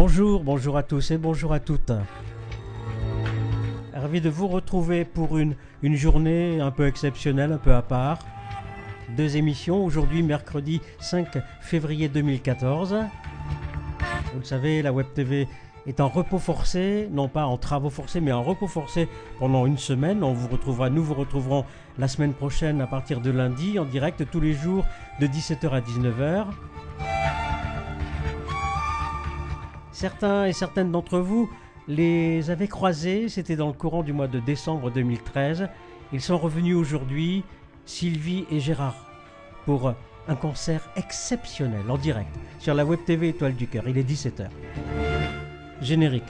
Bonjour, bonjour à tous et bonjour à toutes. Ravi de vous retrouver pour une journée un peu exceptionnelle, un peu à part. Deux émissions, aujourd'hui mercredi 5 février 2014. Vous le savez, la Web TV est en repos forcé, non pas en travaux forcés, mais en repos forcé pendant une semaine. Nous vous retrouverons la semaine prochaine à partir de lundi en direct tous les jours de 17h à 19h. Certains et certaines d'entre vous les avaient croisés, c'était dans le courant du mois de décembre 2013. Ils sont revenus aujourd'hui, Sylvie et Gérard, pour un concert exceptionnel en direct sur la Web TV Étoile du Cœur. Il est 17h. Générique.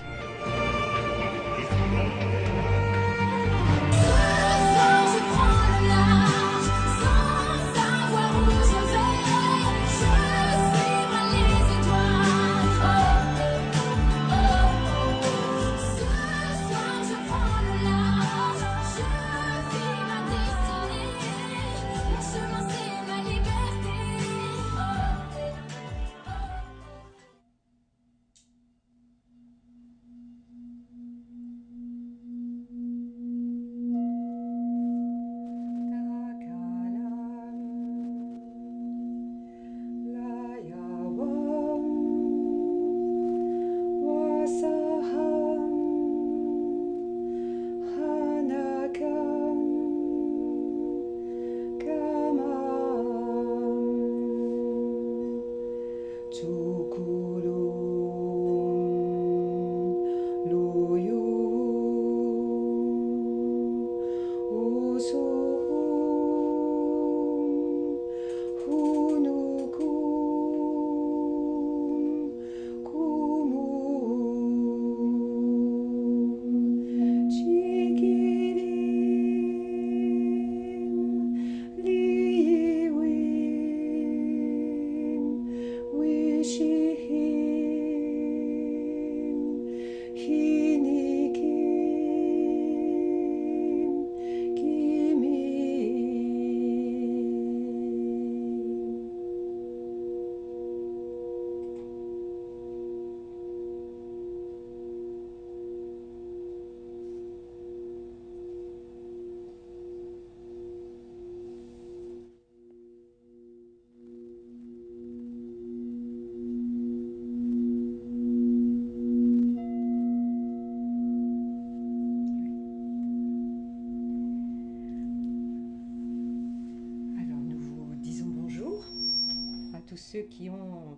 Tous ceux qui ont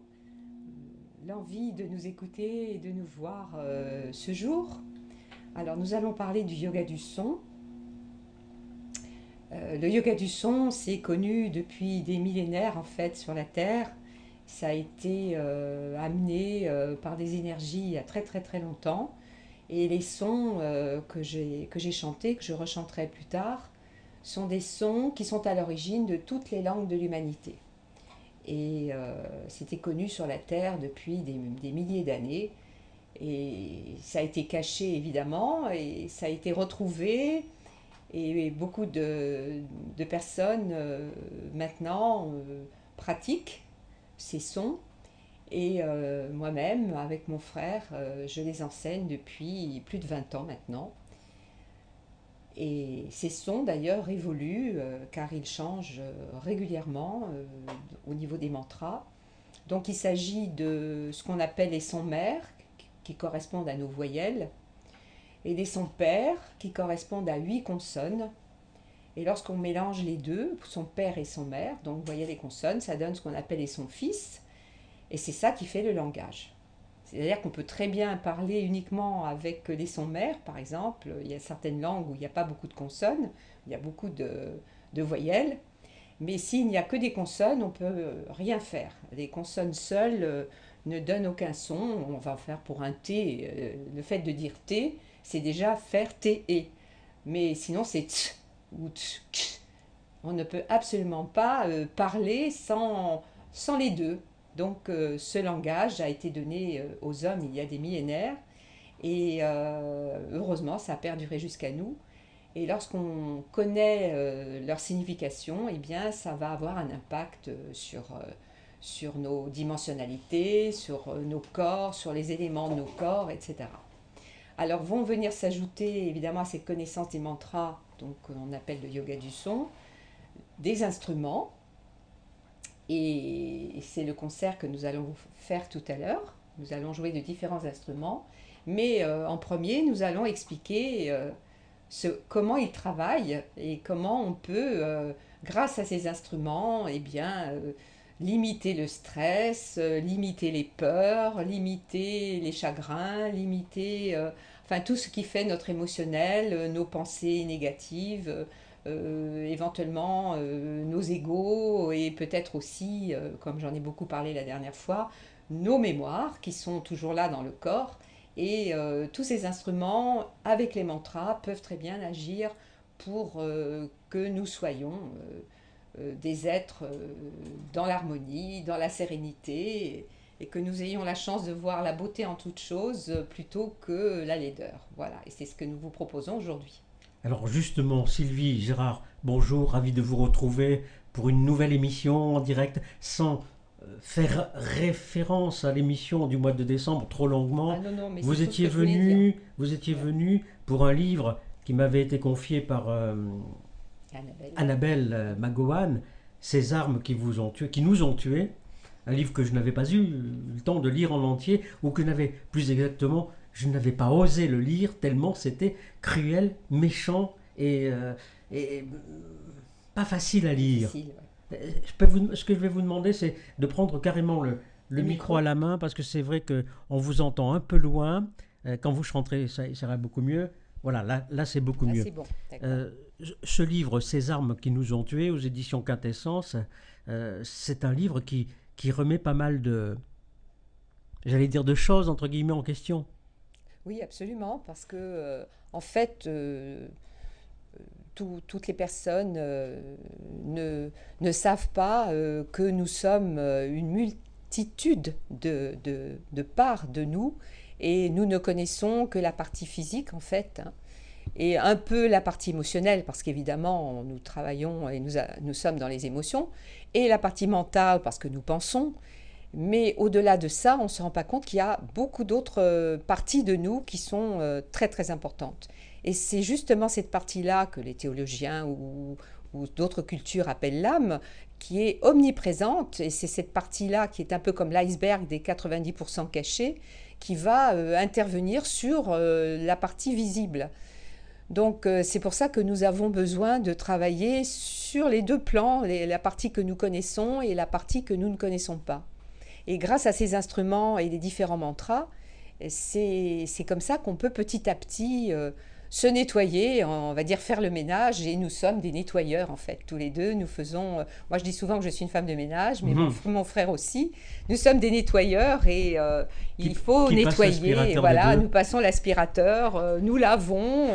l'envie de nous écouter et de nous voir ce jour. Alors nous allons parler du yoga du son. Le yoga du son, c'est connu depuis des millénaires en fait sur la Terre. Ça a été amené par des énergies il y a très très très longtemps. Et les sons que j'ai chantés, que je rechanterai plus tard, sont des sons qui sont à l'origine de toutes les langues de l'humanité. Et c'était connu sur la Terre depuis des milliers d'années. Et ça a été caché évidemment, et ça a été retrouvé. Et beaucoup de personnes maintenant pratiquent ces sons. Et moi-même, avec mon frère, je les enseigne depuis plus de 20 ans maintenant. Et ces sons d'ailleurs évoluent car ils changent régulièrement au niveau des mantras. Donc il s'agit de ce qu'on appelle les sons mères qui correspondent à nos voyelles et des sons pairs qui correspondent à 8 consonnes. Et lorsqu'on mélange les deux, son père et son mère, donc voyelles et consonnes, ça donne ce qu'on appelle les sons fils. Et c'est ça qui fait le langage. C'est-à-dire qu'on peut très bien parler uniquement avec les sons mères, par exemple. Il y a certaines langues où il n'y a pas beaucoup de consonnes, il y a beaucoup de voyelles. Mais s'il n'y a que des consonnes, on ne peut rien faire. Les consonnes seules ne donnent aucun son. On va faire pour un T. Le fait de dire T, c'est déjà faire T-E. Mais sinon, c'est T ou T, K. On ne peut absolument pas parler sans les deux. Donc ce langage a été donné aux hommes il y a des millénaires et heureusement ça a perduré jusqu'à nous. Et lorsqu'on connaît leur signification, eh bien ça va avoir un impact sur nos dimensionnalités, sur nos corps, sur les éléments de nos corps, etc. Alors vont venir s'ajouter évidemment à cette connaissance des mantras, donc on appelle le yoga du son, des instruments. Et c'est le concert que nous allons faire tout à l'heure. Nous allons jouer de différents instruments. Mais en premier, nous allons expliquer comment ils travaillent et comment on peut, grâce à ces instruments, limiter le stress, limiter les peurs, limiter les chagrins, limiter tout ce qui fait notre émotionnel, nos pensées négatives, éventuellement nos égos et peut-être aussi, comme j'en ai beaucoup parlé la dernière fois, nos mémoires qui sont toujours là dans le corps. Et tous ces instruments, avec les mantras, peuvent très bien agir pour que nous soyons des êtres dans l'harmonie, dans la sérénité, et que nous ayons la chance de voir la beauté en toute chose plutôt que la laideur. Voilà, et c'est ce que nous vous proposons aujourd'hui. Alors justement, Sylvie, Gérard, bonjour, ravi de vous retrouver pour une nouvelle émission en direct, sans faire référence à l'émission du mois de décembre trop longuement. Ah non, non, mais Vous étiez venu pour un livre qui m'avait été confié par Annabelle Magowan, Ces armes qui nous ont tués, un livre que je n'avais pas eu le temps de lire en entier, ou que je n'avais pas osé le lire tellement c'était cruel, méchant et pas facile à lire. Difficile, ouais. Ce que je vais vous demander, c'est de prendre carrément le micro à la main, parce que c'est vrai qu'on vous entend un peu loin. Quand vous chanterez, ça ira beaucoup mieux. Voilà, là c'est beaucoup mieux. C'est bon, ce livre, Ces armes qui nous ont tués, aux éditions Quintessence, c'est un livre qui remet pas mal de choses, entre guillemets, en question. Oui, absolument, parce que, en fait, toutes les personnes ne savent pas que nous sommes une multitude de parts de nous, et nous ne connaissons que la partie physique, en fait, hein, et un peu la partie émotionnelle, parce qu'évidemment, nous travaillons et nous sommes dans les émotions, et la partie mentale, parce que nous pensons. Mais au-delà de ça, on ne se rend pas compte qu'il y a beaucoup d'autres parties de nous qui sont très très importantes. Et c'est justement cette partie-là que les théologiens ou d'autres cultures appellent l'âme, qui est omniprésente. Et c'est cette partie-là qui est un peu comme l'iceberg des 90% cachés, qui va intervenir sur la partie visible. Donc c'est pour ça que nous avons besoin de travailler sur les deux plans, la partie que nous connaissons et la partie que nous ne connaissons pas. Et grâce à ces instruments et les différents mantras, c'est comme ça qu'on peut petit à petit se nettoyer, on va dire faire le ménage, et nous sommes des nettoyeurs en fait, tous les deux. Nous faisons, moi je dis souvent que je suis une femme de ménage, mais mon frère aussi. Nous sommes des nettoyeurs et il faut nettoyer. Voilà, nous passons l'aspirateur, nous lavons,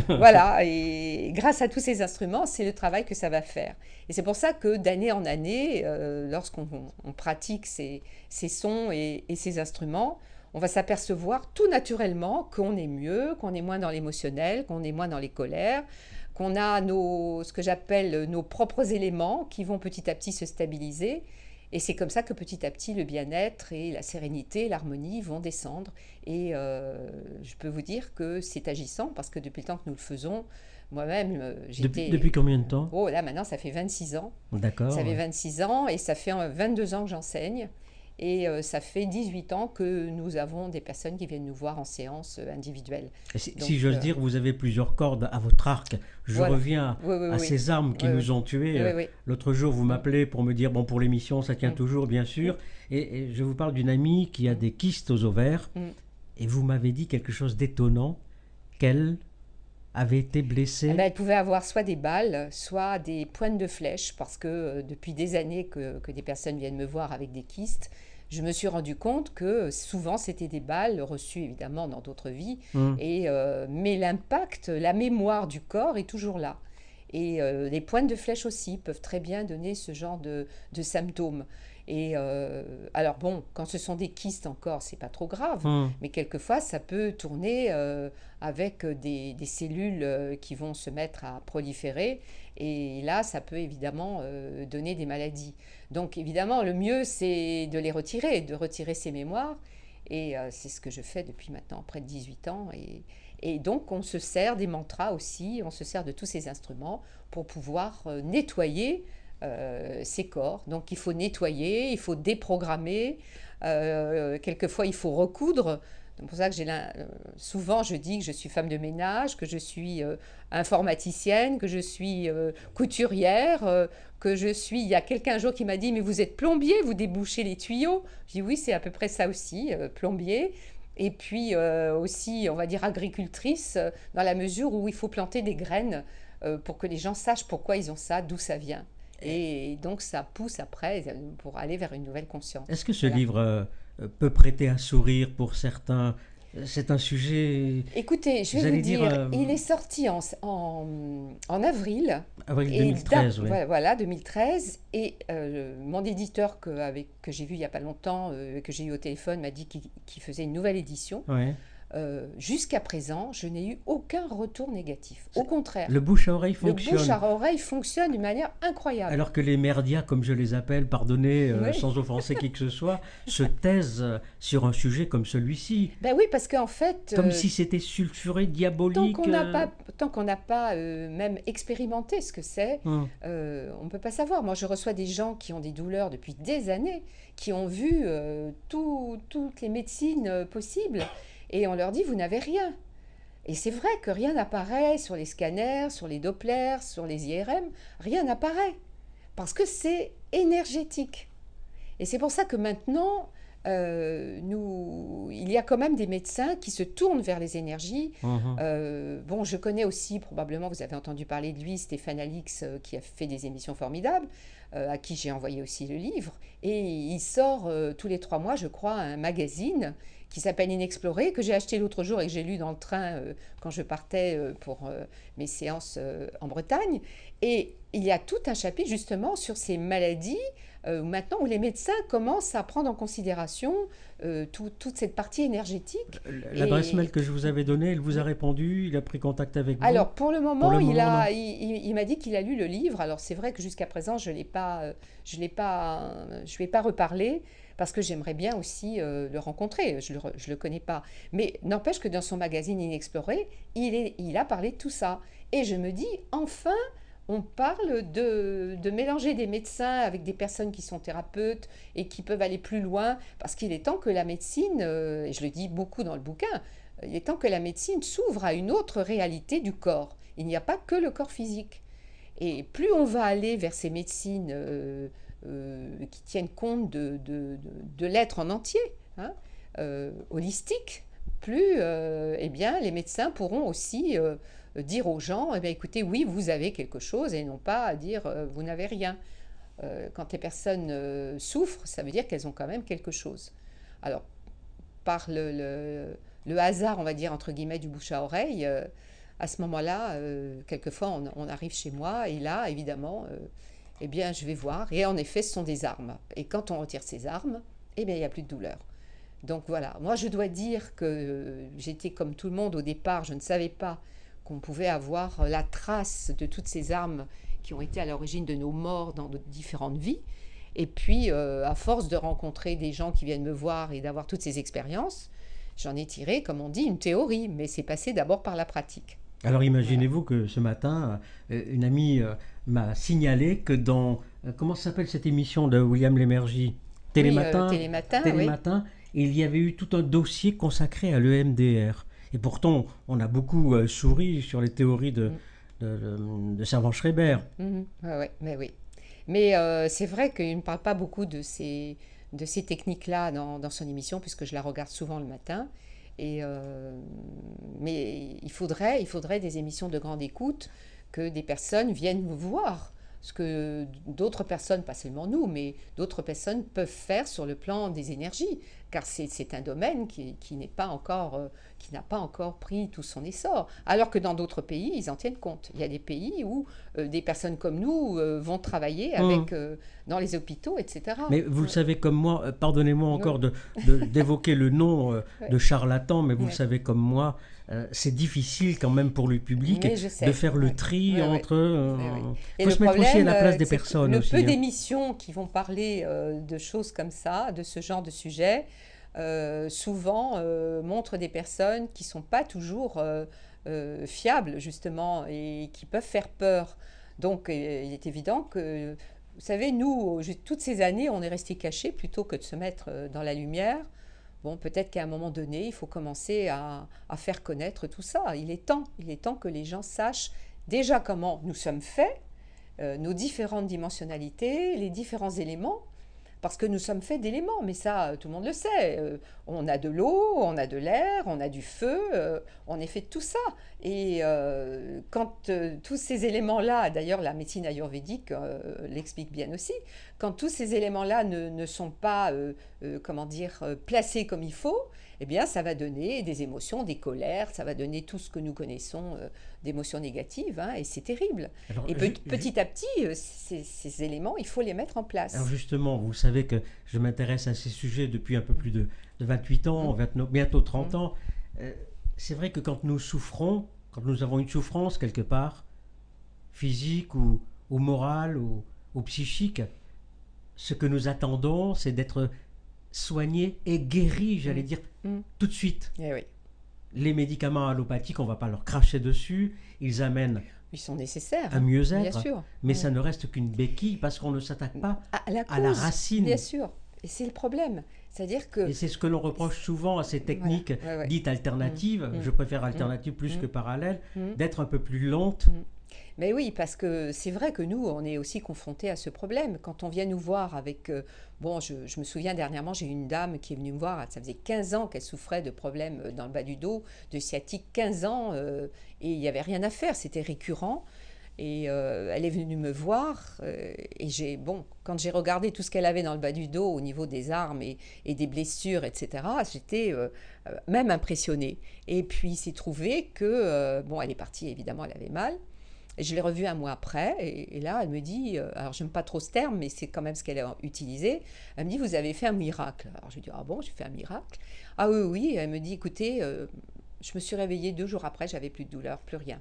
voilà. Et grâce à tous ces instruments, c'est le travail que ça va faire. Et c'est pour ça que d'année en année, lorsqu'on pratique ces sons et ces instruments, on va s'apercevoir tout naturellement qu'on est mieux, qu'on est moins dans l'émotionnel, qu'on est moins dans les colères, qu'on a ce que j'appelle nos propres éléments qui vont petit à petit se stabiliser. Et c'est comme ça que petit à petit, le bien-être et la sérénité, l'harmonie vont descendre. Et je peux vous dire que c'est agissant, parce que depuis le temps que nous le faisons, moi-même, j'étais... Depuis combien de temps ? Oh, là, maintenant, ça fait 26 ans. D'accord. Ça fait 26 ans et ça fait 22 ans que j'enseigne. Et ça fait 18 ans que nous avons des personnes qui viennent nous voir en séance individuelle. Si j'ose dire, vous avez plusieurs cordes à votre arc. Je reviens à ces armes qui nous ont tués. L'autre jour, vous m'appelez pour me dire, bon, pour l'émission, ça tient toujours, bien sûr. Et je vous parle d'une amie qui a des kystes aux ovaires. Et vous m'avez dit quelque chose d'étonnant, qu'elle avait été blessée. Elle pouvait avoir soit des balles, soit des pointes de flèche, parce que depuis des années que des personnes viennent me voir avec des kystes, je me suis rendu compte que souvent c'était des balles reçues évidemment dans d'autres vies, mais l'impact, la mémoire du corps est toujours là. Et les pointes de flèche aussi peuvent très bien donner ce genre de symptômes. Et alors bon, quand ce sont des kystes encore, c'est pas trop grave, mais quelquefois ça peut tourner avec des cellules qui vont se mettre à proliférer, et là ça peut évidemment donner des maladies. Donc évidemment le mieux c'est de retirer ces mémoires, et c'est ce que je fais depuis maintenant près de 18 ans, et donc on se sert des mantras aussi, on se sert de tous ces instruments pour pouvoir nettoyer ces corps. Donc il faut nettoyer, il faut déprogrammer, quelquefois il faut recoudre. C'est pour ça que souvent je dis que je suis femme de ménage, que je suis informaticienne, que je suis couturière, il y a quelqu'un un jour qui m'a dit mais vous êtes plombier, vous débouchez les tuyaux. Je dis oui, c'est à peu près ça aussi, plombier. Et puis aussi, on va dire agricultrice, dans la mesure où il faut planter des graines pour que les gens sachent pourquoi ils ont ça, d'où ça vient. Et donc ça pousse après pour aller vers une nouvelle conscience. Est-ce que ce livre peut prêter un sourire pour certains? C'est un sujet... Écoutez, je vais vous dire, il est sorti en avril. Avril 2013, oui. Voilà, 2013. Et mon éditeur que j'ai vu il n'y a pas longtemps, que j'ai eu au téléphone, m'a dit qu'il faisait une nouvelle édition. Ouais. Jusqu'à présent, je n'ai eu aucun retour négatif. Au contraire. Le bouche à oreille fonctionne. Le bouche à oreille fonctionne d'une manière incroyable. Alors que les merdias, comme je les appelle, pardonnez, sans offenser qui que ce soit, se taisent sur un sujet comme celui-ci. Ben oui, parce qu'en fait... Comme si c'était sulfuré, diabolique. Tant qu'on n'a pas même expérimenté ce que c'est, on ne peut pas savoir. Moi, je reçois des gens qui ont des douleurs depuis des années, qui ont vu toutes les médecines possibles, et on leur dit, vous n'avez rien. Et c'est vrai que rien n'apparaît sur les scanners, sur les Dopplers, sur les IRM, rien n'apparaît, parce que c'est énergétique. Et c'est pour ça que maintenant, il y a quand même des médecins qui se tournent vers les énergies. Bon, je connais aussi, probablement, vous avez entendu parler de lui, Stéphane Alix, qui a fait des émissions formidables, à qui j'ai envoyé aussi le livre. Et il sort tous les 3 mois, je crois, un magazine qui s'appelle Inexploré, que j'ai acheté l'autre jour et que j'ai lu dans le train quand je partais pour mes séances en Bretagne. Et il y a tout un chapitre justement sur ces maladies, maintenant où les médecins commencent à prendre en considération toute cette partie énergétique. L'adresse mail que je vous avais donnée, il vous a répondu, il a pris contact avec vous? Alors pour le moment, il m'a dit qu'il a lu le livre. Alors c'est vrai que jusqu'à présent, je lui ai pas reparlé, parce que j'aimerais bien aussi le rencontrer, je le connais pas. Mais n'empêche que dans son magazine Inexploré, il a parlé de tout ça. Et je me dis, enfin, on parle de mélanger des médecins avec des personnes qui sont thérapeutes et qui peuvent aller plus loin, parce qu'il est temps que la médecine, et je le dis beaucoup dans le bouquin, il est temps que la médecine s'ouvre à une autre réalité du corps. Il n'y a pas que le corps physique. Et plus on va aller vers ces médecines qui tiennent compte de l'être en entier, hein, holistique, plus eh bien, les médecins pourront aussi dire aux gens, eh bien, écoutez, oui, vous avez quelque chose, et non pas dire vous n'avez rien. Quand les personnes souffrent, ça veut dire qu'elles ont quand même quelque chose. Alors, par le hasard, on va dire, entre guillemets, du bouche à oreille, à ce moment-là, quelquefois, on arrive chez moi, et là, évidemment, eh bien, je vais voir. Et en effet, ce sont des armes. Et quand on retire ces armes, eh bien, il n'y a plus de douleur. Donc voilà, moi, je dois dire que j'étais comme tout le monde au départ, je ne savais pas qu'on pouvait avoir la trace de toutes ces armes qui ont été à l'origine de nos morts dans de différentes vies. Et puis, à force de rencontrer des gens qui viennent me voir et d'avoir toutes ces expériences, j'en ai tiré, comme on dit, une théorie, mais c'est passé d'abord par la pratique. Alors imaginez-vous que ce matin, une amie m'a signalé que dans, comment s'appelle cette émission de William Lémergie, Télématin, Télématin, il y avait eu tout un dossier consacré à l'EMDR. Et pourtant, on a beaucoup souri sur les théories de Servan-Schreiber. Mais oui. Mais c'est vrai qu'il ne parle pas beaucoup de ces techniques-là dans son émission, puisque je la regarde souvent le matin. Mais il faudrait des émissions de grande écoute, que des personnes viennent vous voir. Ce que d'autres personnes, pas seulement nous, mais d'autres personnes peuvent faire sur le plan des énergies. car c'est un domaine qui n'est pas encore, qui n'a pas encore pris tout son essor. Alors que dans d'autres pays, ils en tiennent compte. Il y a des pays où des personnes comme nous vont travailler avec, dans les hôpitaux, etc. Mais vous le savez comme moi, pardonnez-moi encore d'évoquer le nom de charlatan, mais vous le savez comme moi, c'est difficile quand même pour le public de faire le tri entre... Il faut se mettre aussi à la place des personnes le aussi. Le peu d'émissions qui vont parler de choses comme ça, de ce genre de sujet, souvent montrent des personnes qui ne sont pas toujours fiables, justement, et qui peuvent faire peur. Donc, il est évident que, vous savez, nous, toutes ces années, on est restés cachés plutôt que de se mettre dans la lumière. Bon, peut-être qu'à un moment donné, il faut commencer à faire connaître tout ça. Il est temps que les gens sachent déjà comment nous sommes faits, nos différentes dimensionnalités, les différents éléments, parce que nous sommes faits d'éléments, mais ça, tout le monde le sait. On a de l'eau, on a de l'air, on a du feu, on est fait de tout ça. Et quand tous ces éléments-là, d'ailleurs la médecine ayurvédique l'explique bien aussi, quand tous ces éléments-là ne sont pas, placés comme il faut, eh bien ça va donner des émotions, des colères, ça va donner tout ce que nous connaissons d'émotions négatives, et c'est terrible. Alors, et petit à petit, ces éléments, il faut les mettre en place. Alors justement, vous savez que je m'intéresse à ces sujets depuis un peu plus de 28 ans, bientôt 30 ans. C'est vrai que quand nous souffrons, quand nous avons une souffrance quelque part, physique ou morale ou psychique, ce que nous attendons, c'est d'être soignés et guéris, j'allais dire, tout de suite. Eh oui. Les médicaments allopathiques, on ne va pas leur cracher dessus, ils amènent ils sont nécessaires, à mieux-être, bien sûr. Mais ça ne reste qu'une béquille parce qu'on ne s'attaque pas à la racine. Bien sûr, et c'est le problème. C'est-à-dire que... Et c'est ce que l'on reproche souvent à ces techniques dites alternatives, je préfère alternatives plus que parallèles, d'être un peu plus lentes. Mais oui, parce que c'est vrai que nous, on est aussi confrontés à ce problème. Quand on vient nous voir avec... je me souviens dernièrement, j'ai eu une dame qui est venue me voir, ça faisait 15 ans qu'elle souffrait de problèmes dans le bas du dos, de sciatique, 15 ans, et il n'y avait rien à faire, c'était récurrent. Et elle est venue me voir, et quand j'ai regardé tout ce qu'elle avait dans le bas du dos au niveau des armes et des blessures, etc., j'étais même impressionnée. Et puis il s'est trouvé que, elle est partie, évidemment, elle avait mal. Et je l'ai revue un mois après, et là, elle me dit, alors j'aime pas trop ce terme, mais c'est quand même ce qu'elle a utilisé, elle me dit, vous avez fait un miracle. Alors je lui dis, ah bon, j'ai fait un miracle? Ah oui, elle me dit, écoutez, je me suis réveillée 2 jours après, j'avais plus de douleur, plus rien.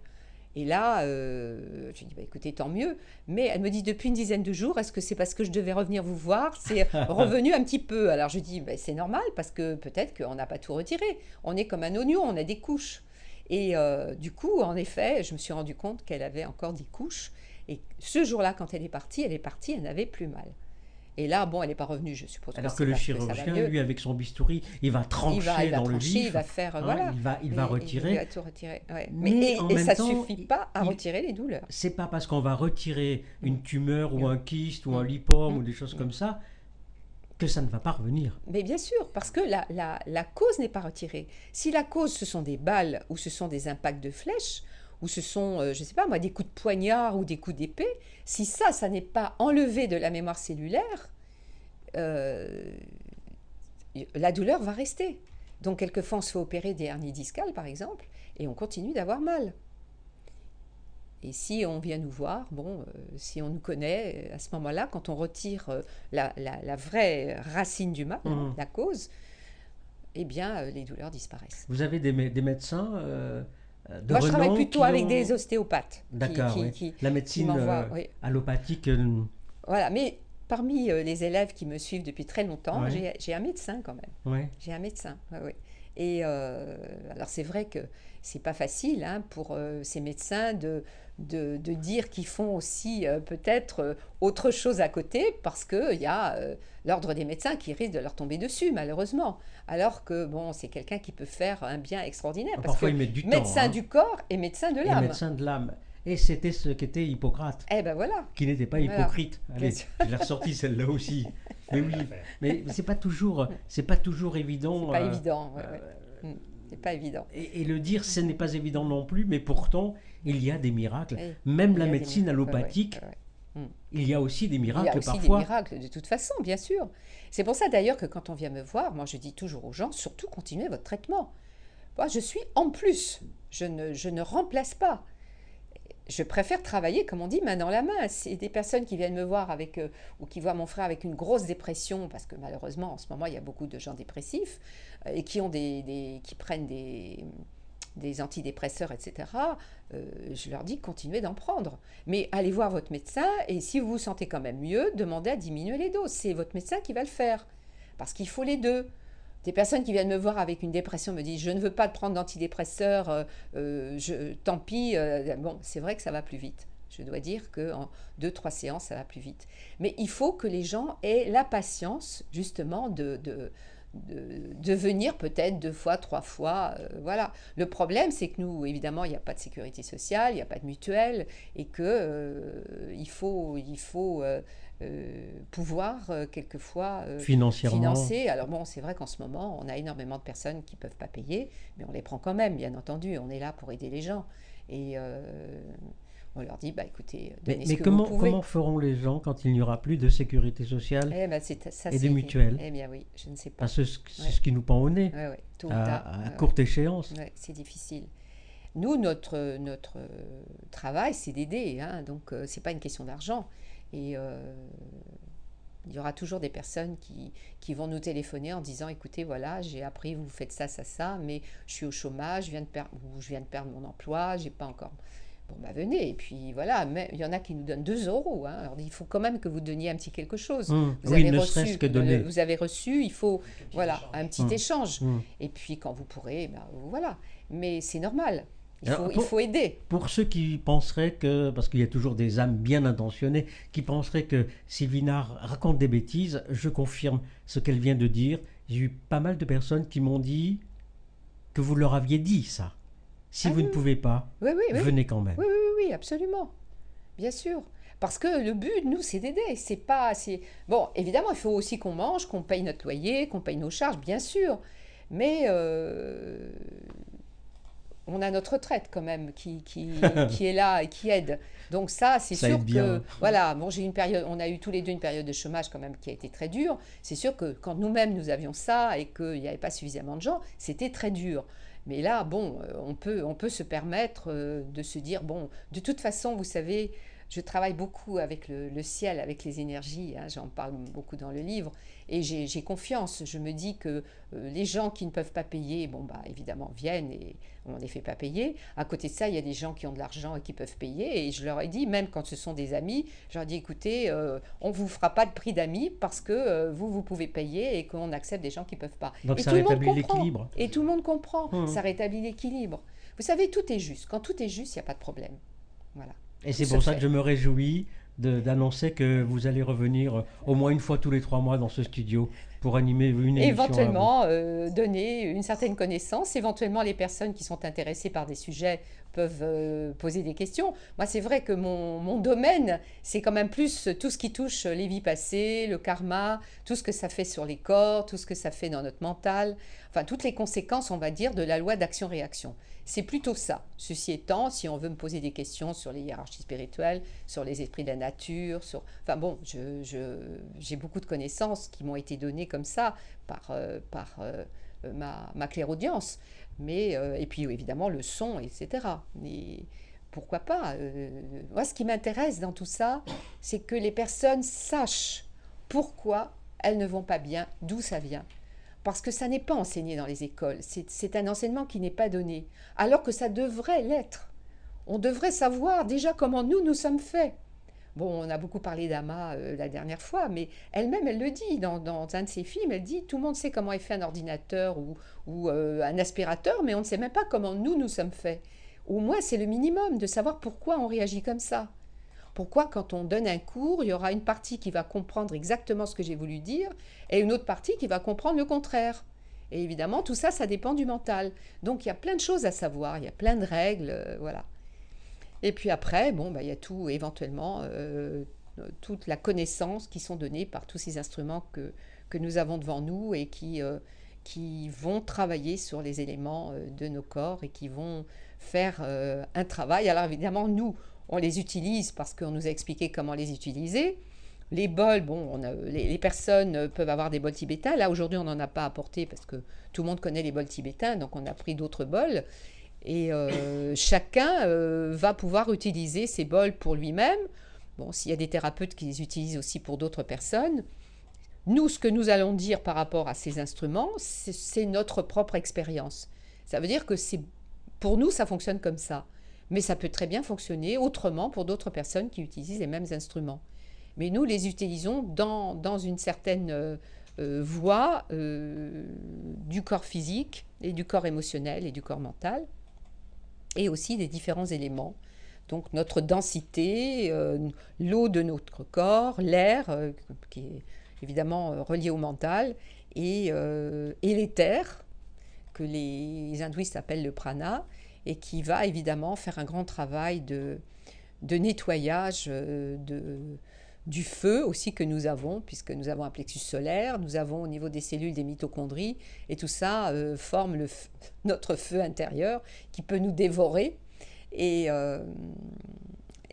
Et là, je lui dis, écoutez, tant mieux. Mais elle me dit, depuis une dizaine de jours, est-ce que c'est parce que je devais revenir vous voir? C'est revenu un petit peu. Alors je dis, c'est normal, parce que peut-être qu'on n'a pas tout retiré. On est comme un oignon, on a des couches. Et du coup, en effet, je me suis rendu compte qu'elle avait encore des couches. Et ce jour-là, quand elle est partie, elle n'avait plus mal. Et là, elle n'est pas revenue, je suppose. Alors que le chirurgien, lui, avec son bistouri, il va trancher dans le vif. Il va faire, il va retirer. Il va tout retirer. Ouais. Mais ça ne suffit pas à retirer les douleurs. C'est pas parce qu'on va retirer une tumeur ou un kyste ou un lipome ou des choses comme ça que ça ne va pas revenir. Mais bien sûr, parce que la cause n'est pas retirée. Si la cause, ce sont des balles ou ce sont des impacts de flèches, ou ce sont, je ne sais pas moi, des coups de poignard ou des coups d'épée, si ça n'est pas enlevé de la mémoire cellulaire, la douleur va rester. Donc, quelquefois, on se fait opérer des hernies discales, par exemple, et on continue d'avoir mal. Et si on vient nous voir, si on nous connaît, à ce moment-là, quand on retire la vraie racine du mal, la cause, eh bien, les douleurs disparaissent. Vous avez des médecins Moi, je travaille plutôt avec des ostéopathes. D'accord, la médecine allopathique. Voilà, mais parmi les élèves qui me suivent depuis très longtemps, j'ai un médecin quand même. Ouais. J'ai un médecin, oui. Et alors c'est vrai que c'est pas facile pour ces médecins de dire qu'ils font aussi peut-être autre chose à côté, parce qu'il y a l'ordre des médecins qui risque de leur tomber dessus, malheureusement. Alors que c'est quelqu'un qui peut faire un bien extraordinaire. Parce parfois, que il met du temps, médecin du corps et médecin de l'âme. Et médecin de l'âme. Et c'était ce qu'était Hippocrate. Eh ben voilà. Qui n'était pas hypocrite. Allez, je l'ai ressorti celle-là aussi. Mais oui, mais c'est pas toujours évident. C'est pas évident, c'est pas évident. Et le dire, ce n'est pas évident non plus, mais pourtant, il y a des miracles. Même la médecine allopathique Il y a aussi des Il y a miracles aussi des parfois. miracles de toute façon, bien sûr. C'est pour ça d'ailleurs que quand on vient me voir, moi je dis toujours aux gens, surtout continuez votre traitement. Moi je suis en plus, je ne remplace pas. Je préfère travailler, comme on dit, main dans la main. C'est des personnes qui viennent me voir avec, ou qui voient mon frère avec une grosse dépression, parce que malheureusement, en ce moment, il y a beaucoup de gens dépressifs, et qui, qui prennent des antidépresseurs, etc. Je leur dis, continuez d'en prendre. Mais allez voir votre médecin, et si vous vous sentez quand même mieux, demandez à diminuer les doses. C'est votre médecin qui va le faire, parce qu'il faut les deux. Des personnes qui viennent me voir avec une dépression me disent je ne veux pas prendre d'antidépresseurs, tant pis. Bon, c'est vrai que ça va plus vite. Je dois dire qu'en 2-3 séances, ça va plus vite. Mais il faut que les gens aient la patience, justement, de venir peut-être 2 fois, 3 fois. Voilà. Le problème, c'est que nous, évidemment, il n'y a pas de sécurité sociale, il n'y a pas de mutuelle, et qu'il faut pouvoir quelquefois Financièrement. financer. Alors bon, c'est vrai qu'en ce moment, on a énormément de personnes qui ne peuvent pas payer, mais on les prend quand même, bien entendu. On est là pour aider les gens. Et on leur dit, bah écoutez, donnez ce que vous pouvez. Comment feront les gens quand il n'y aura plus de sécurité sociale Eh ben, et de mutuelle? Eh bien oui, je ne sais pas. Parce que c'est ce qui nous pend au nez, Ouais, tôt ou tard. à courte échéance. Ouais, c'est difficile. Nous, notre travail, c'est d'aider, hein, donc c'est pas une question d'argent. Et il y aura toujours des personnes qui vont nous téléphoner en disant, écoutez, voilà, j'ai appris, vous faites ça, ça, ça, mais je suis au chômage, je viens de perdre mon emploi, j'ai pas encore... Bon, bah venez, et puis voilà, mais il y en a qui nous donnent 2 euros. Hein. Alors il faut quand même que vous donniez un petit quelque chose. Vous Oui, avez ne reçu, serait-ce que donner. vous avez reçu, il faut voilà, un petit échange. Mmh. Et puis quand vous pourrez, ben, voilà. Mais c'est normal, Alors, il faut aider. pour ceux qui penseraient que, parce qu'il y a toujours des âmes bien intentionnées, qui penseraient que Sylvina raconte des bêtises, je confirme ce qu'elle vient de dire. J'ai eu pas mal de personnes qui m'ont dit que vous leur aviez dit ça. Si vous ne pouvez pas, Oui, venez quand même. oui, absolument. Bien sûr. Parce que le but, nous, c'est d'aider. C'est pas. Bon, évidemment, il faut aussi qu'on mange, qu'on paye notre loyer, qu'on paye nos charges, bien sûr. Mais on a notre retraite quand même qui est là et qui aide. Donc ça, c'est Ça sûr aide bien. que voilà, bon, j'ai une période, on a eu tous les deux une période de chômage quand même qui a été très dure. C'est sûr que quand nous-mêmes nous avions ça et qu'il n'y avait pas suffisamment de gens, c'était très dur. Mais là, bon, on peut se permettre de se dire bon, de toute façon, vous savez, je travaille beaucoup avec le ciel, avec les énergies, hein, j'en parle beaucoup dans le livre, et j'ai confiance. Je me dis que les gens qui ne peuvent pas payer, bon, bah, évidemment, viennent et on ne les fait pas payer. À côté de ça, il y a des gens qui ont de l'argent et qui peuvent payer, et je leur ai dit, même quand ce sont des amis, je leur ai dit, écoutez, on ne vous fera pas de prix d'amis parce que vous pouvez payer et qu'on accepte des gens qui ne peuvent pas. Donc Et ça tout le monde rétablit comprend. l'équilibre. Et tout le monde comprend. Ça rétablit l'équilibre. Vous savez, tout est juste. Quand tout est juste, il n'y a pas de problème. Voilà. Et c'est pour ça que je me réjouis d'annoncer que vous allez revenir au moins une fois tous les 3 mois dans ce studio pour animer une émission. Éventuellement, donner une certaine connaissance. Éventuellement, les personnes qui sont intéressées par des sujets peuvent poser des questions. Moi, c'est vrai que mon domaine, c'est quand même plus tout ce qui touche les vies passées, le karma, tout ce que ça fait sur les corps, tout ce que ça fait dans notre mental, enfin, toutes les conséquences, on va dire, de la loi d'action-réaction. C'est plutôt ça. Ceci étant, si on veut me poser des questions sur les hiérarchies spirituelles, sur les esprits de la nature, enfin bon, j'ai beaucoup de connaissances qui m'ont été données comme ça par ma clairaudience. Mais, et puis évidemment le son, etc. Mais pourquoi pas moi, ce qui m'intéresse dans tout ça, c'est que les personnes sachent pourquoi elles ne vont pas bien, d'où ça vient. Parce que ça n'est pas enseigné dans les écoles. C'est un enseignement qui n'est pas donné. Alors que ça devrait l'être. On devrait savoir déjà comment nous sommes faits. Bon, on a beaucoup parlé d'Ama la dernière fois, mais elle-même, elle le dit dans un de ses films, elle dit tout le monde sait comment est fait un ordinateur ou un aspirateur, mais on ne sait même pas comment nous sommes faits. Au moins, c'est le minimum de savoir pourquoi on réagit comme ça. Pourquoi, quand on donne un cours, il y aura une partie qui va comprendre exactement ce que j'ai voulu dire et une autre partie qui va comprendre le contraire. Et évidemment, tout ça, ça dépend du mental. Donc, il y a plein de choses à savoir, il y a plein de règles, voilà. Et puis après, bon, bah, il y a tout, éventuellement, toute la connaissance qui sont données par tous ces instruments que nous avons devant nous et qui vont travailler sur les éléments de nos corps et qui vont faire un travail. Alors évidemment, nous, on les utilise parce qu'on nous a expliqué comment les utiliser. Les bols, bon, les personnes peuvent avoir des bols tibétains. Là, aujourd'hui, on n'en a pas apporté parce que tout le monde connaît les bols tibétains, donc on a pris d'autres bols. Et chacun va pouvoir utiliser ces bols pour lui-même. Bon, s'il y a des thérapeutes qui les utilisent aussi pour d'autres personnes. Nous, ce que nous allons dire par rapport à ces instruments, c'est notre propre expérience. Ça veut dire que pour nous, ça fonctionne comme ça. Mais ça peut très bien fonctionner autrement pour d'autres personnes qui utilisent les mêmes instruments. Mais nous les utilisons dans une certaine voie du corps physique et du corps émotionnel et du corps mental, et aussi des différents éléments. Donc notre densité, l'eau de notre corps, l'air, qui est évidemment relié au mental, et l'éther, que les hindouistes appellent le prana, et qui va évidemment faire un grand travail de nettoyage du feu aussi que nous avons, puisque nous avons un plexus solaire, nous avons au niveau des cellules des mitochondries, et tout ça forme notre feu intérieur qui peut nous dévorer. Et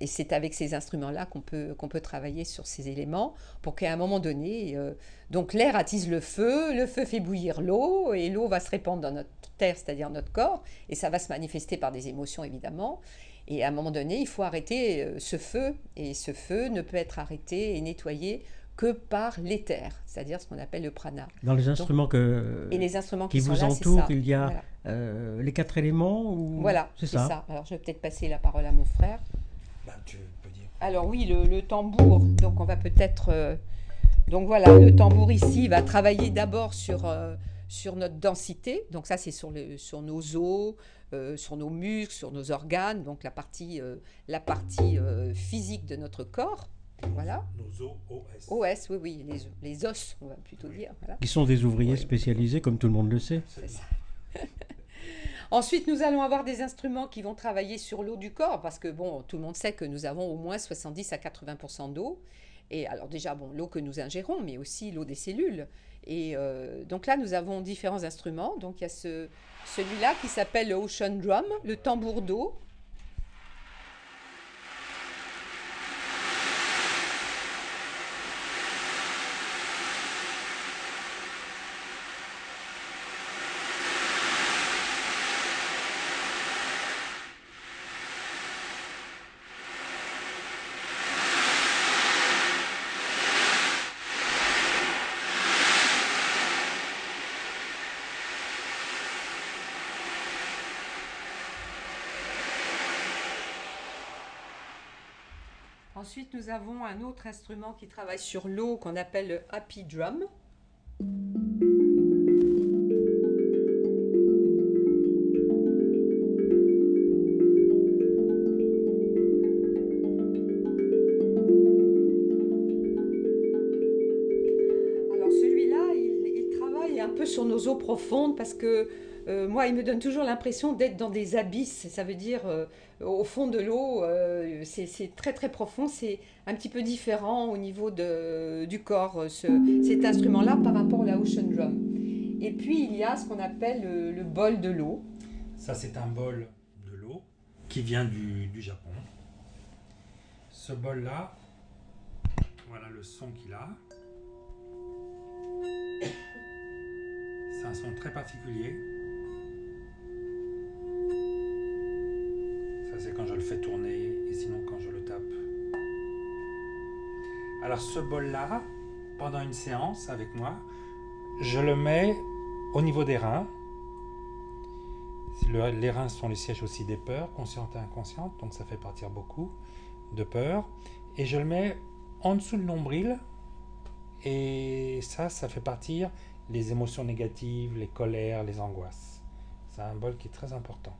c'est avec ces instruments-là qu'on peut travailler sur ces éléments pour qu'à un moment donné, donc l'air attise le feu fait bouillir l'eau, et l'eau va se répandre dans notre terre, c'est-à-dire notre corps, et ça va se manifester par des émotions évidemment. Et à un moment donné, il faut arrêter ce feu, et ce feu ne peut être arrêté et nettoyé que par l'éther, c'est-à-dire ce qu'on appelle le prana. Dans les instruments et les instruments qui vous sont là, entourent, il y a les 4 éléments ou... Voilà, c'est ça. Alors je vais peut-être passer la parole à mon frère. Tu peux dire. Alors oui, le tambour, donc on va peut-être... donc voilà, le tambour ici va travailler d'abord sur notre densité, donc ça c'est sur nos os, sur nos muscles, sur nos organes, donc la partie physique de notre corps. Voilà. Nos OS. OS, oui, les os, on va plutôt dire. Voilà. Qui sont des ouvriers spécialisés, comme tout le monde le sait. C'est ça. Ensuite, nous allons avoir des instruments qui vont travailler sur l'eau du corps, parce que bon, tout le monde sait que nous avons au moins 70 à 80% d'eau. Et alors déjà, bon, l'eau que nous ingérons, mais aussi l'eau des cellules. Et donc là, nous avons différents instruments. Donc il y a celui-là qui s'appelle le Ocean Drum, le tambour d'eau. Ensuite, nous avons un autre instrument qui travaille sur l'eau qu'on appelle le Happy Drum. Alors celui-là, il travaille un peu sur nos eaux profondes parce que moi, il me donne toujours l'impression d'être dans des abysses. Ça veut dire au fond de l'eau, c'est très très profond. C'est un petit peu différent au niveau du corps, cet instrument-là, par rapport à la Ocean Drum. Et puis, il y a ce qu'on appelle le bol de l'eau. Ça, c'est un bol de l'eau qui vient du Japon. Ce bol-là, voilà le son qu'il a. C'est un son très particulier. Ça, c'est quand je le fais tourner, et sinon quand je le tape. Alors ce bol-là, pendant une séance avec moi, je le mets au niveau des reins. Les reins sont les sièges aussi des peurs, conscientes et inconscientes, donc ça fait partir beaucoup de peurs. Et je le mets en dessous le nombril, et ça fait partir les émotions négatives, les colères, les angoisses. C'est un bol qui est très important.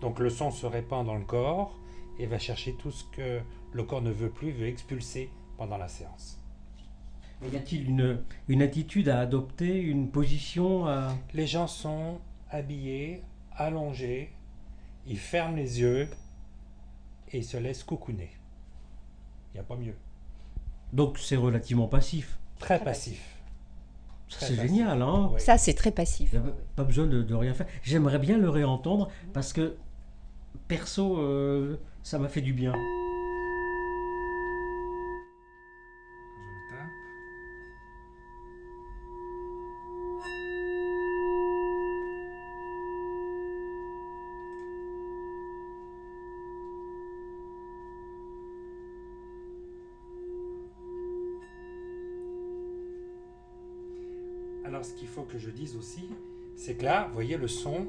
Donc le son se répand dans le corps et va chercher tout ce que le corps ne veut plus, veut expulser pendant la séance. Y a-t-il une attitude à adopter, une position à... Les gens sont habillés, allongés, ils ferment les yeux et ils se laissent cocooner. Il n'y a pas mieux. Donc c'est relativement passif. Très passif. Ça, c'est génial, hein. Ouais. Ça, c'est très passif. Il n'y a pas besoin de rien faire. J'aimerais bien le réentendre parce que, perso, ça m'a fait du bien. Je le tape. Alors, ce qu'il faut que je dise aussi, c'est que là, vous voyez, le son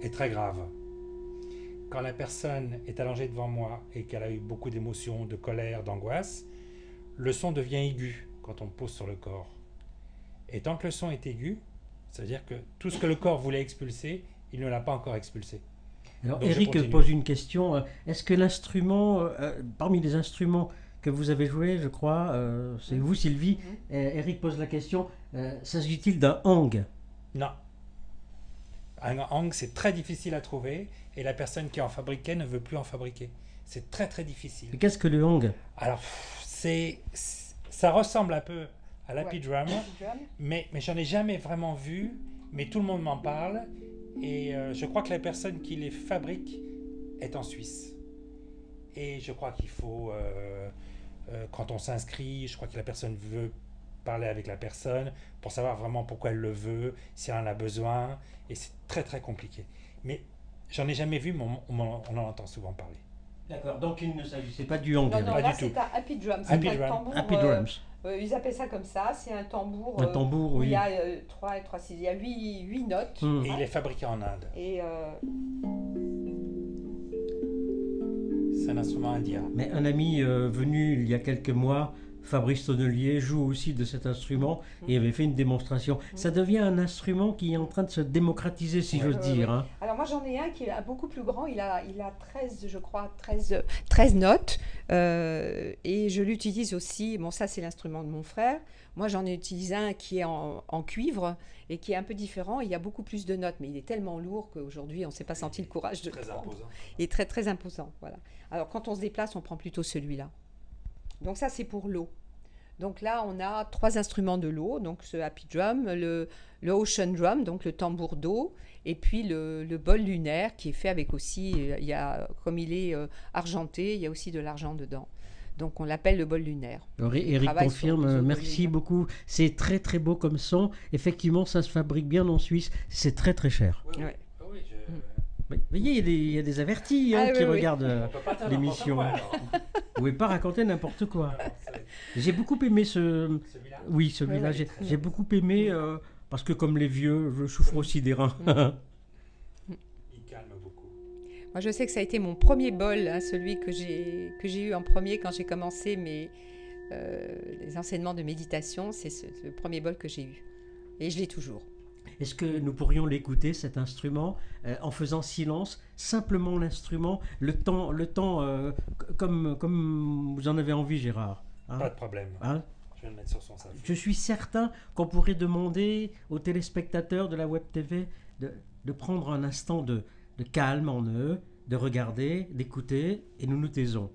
est très grave. Quand la personne est allongée devant moi et qu'elle a eu beaucoup d'émotions, de colère, d'angoisse, le son devient aigu quand on le pose sur le corps. Et tant que le son est aigu, ça veut dire que tout ce que le corps voulait expulser, il ne l'a pas encore expulsé. Alors, Donc, je Eric continue. pose une question. Est-ce que l'instrument, parmi les instruments que vous avez joués, je crois, c'est vous, Sylvie, Eric pose la question, s'agit-il d'un hang? Non. Un hang, c'est très difficile à trouver et la personne qui en fabriquait ne veut plus en fabriquer. C'est très très difficile. Et qu'est-ce que le hang? Alors, ça ressemble un peu à l'happy Ouais. drum, mais j'en ai jamais vraiment vu, mais tout le monde m'en parle et je crois que la personne qui les fabrique est en Suisse. Et je crois qu'il faut, quand on s'inscrit, je crois que la personne veut parler avec la personne pour savoir vraiment pourquoi elle le veut, si elle en a besoin, et c'est très très compliqué. Mais j'en ai jamais vu, mais on en entend souvent parler. D'accord, donc il ne s'agissait pas du hang. Non, non, Pas là du tout. c'est un happy drum. C'est Happy un drum. tambour. Happy drums. Ils appellent ça comme ça. C'est un tambour. Un tambour, où oui. il y a 3 et 3, 6. Il y a 8 notes. Hmm. Et il est fabriqué en Inde. Et C'est un instrument indien. Mais un ami venu il y a quelques mois, Fabrice Tonnelier, joue aussi de cet instrument et avait fait une démonstration. Ça devient un instrument qui est en train de se démocratiser, si j'ose dire. Hein. alors moi j'en ai un qui est beaucoup plus grand. Il a 13, je crois, 13 notes. Et je l'utilise aussi. Bon, ça c'est l'instrument de mon frère. Moi j'en ai utilisé un qui est en cuivre et qui est un peu différent. Il y a beaucoup plus de notes, mais il est tellement lourd qu'aujourd'hui on ne s'est pas senti le courage de le Très prendre. imposant. Il est très très imposant. Voilà. Alors quand on se déplace, on prend plutôt celui-là. Donc ça c'est pour l'eau. Donc là on a 3 instruments de l'eau, donc ce happy drum, le ocean drum, donc le tambour d'eau, et puis le bol lunaire qui est fait avec aussi, il y a, comme il est argenté, il y a aussi de l'argent dedans. Donc on l'appelle le bol lunaire. Alors, Il Eric travaille sur confirme, les autres merci lignes. beaucoup. C'est très très beau comme son. Effectivement, ça se fabrique bien en Suisse. C'est très très cher. Oui, oui. Ouais. Oui, Oui. Vous voyez, il y a des avertis hein, Ah, qui oui, oui. regardent on peut pas dire l'émission. n'importe quoi, alors. Vous pouvez pas raconter n'importe quoi. Alors, J'ai beaucoup aimé ce... celui-là. Oui, celui-là. Oui, oui. J'ai beaucoup aimé parce que comme les vieux, je souffre aussi des reins. Il calme beaucoup. Moi je sais que ça a été mon premier bol, hein, celui que j'ai eu en premier quand j'ai commencé les enseignements de méditation. C'est le premier bol que j'ai eu. Et je l'ai toujours. Est-ce que nous pourrions l'écouter, cet instrument, en faisant silence, simplement l'instrument, le temps comme vous en avez envie, Gérard hein. Pas de problème. Hein. Je vais le mettre sur son saphir. Je suis certain qu'on pourrait demander aux téléspectateurs de la Web TV de prendre un instant de calme en eux, de regarder, d'écouter, et nous nous taisons.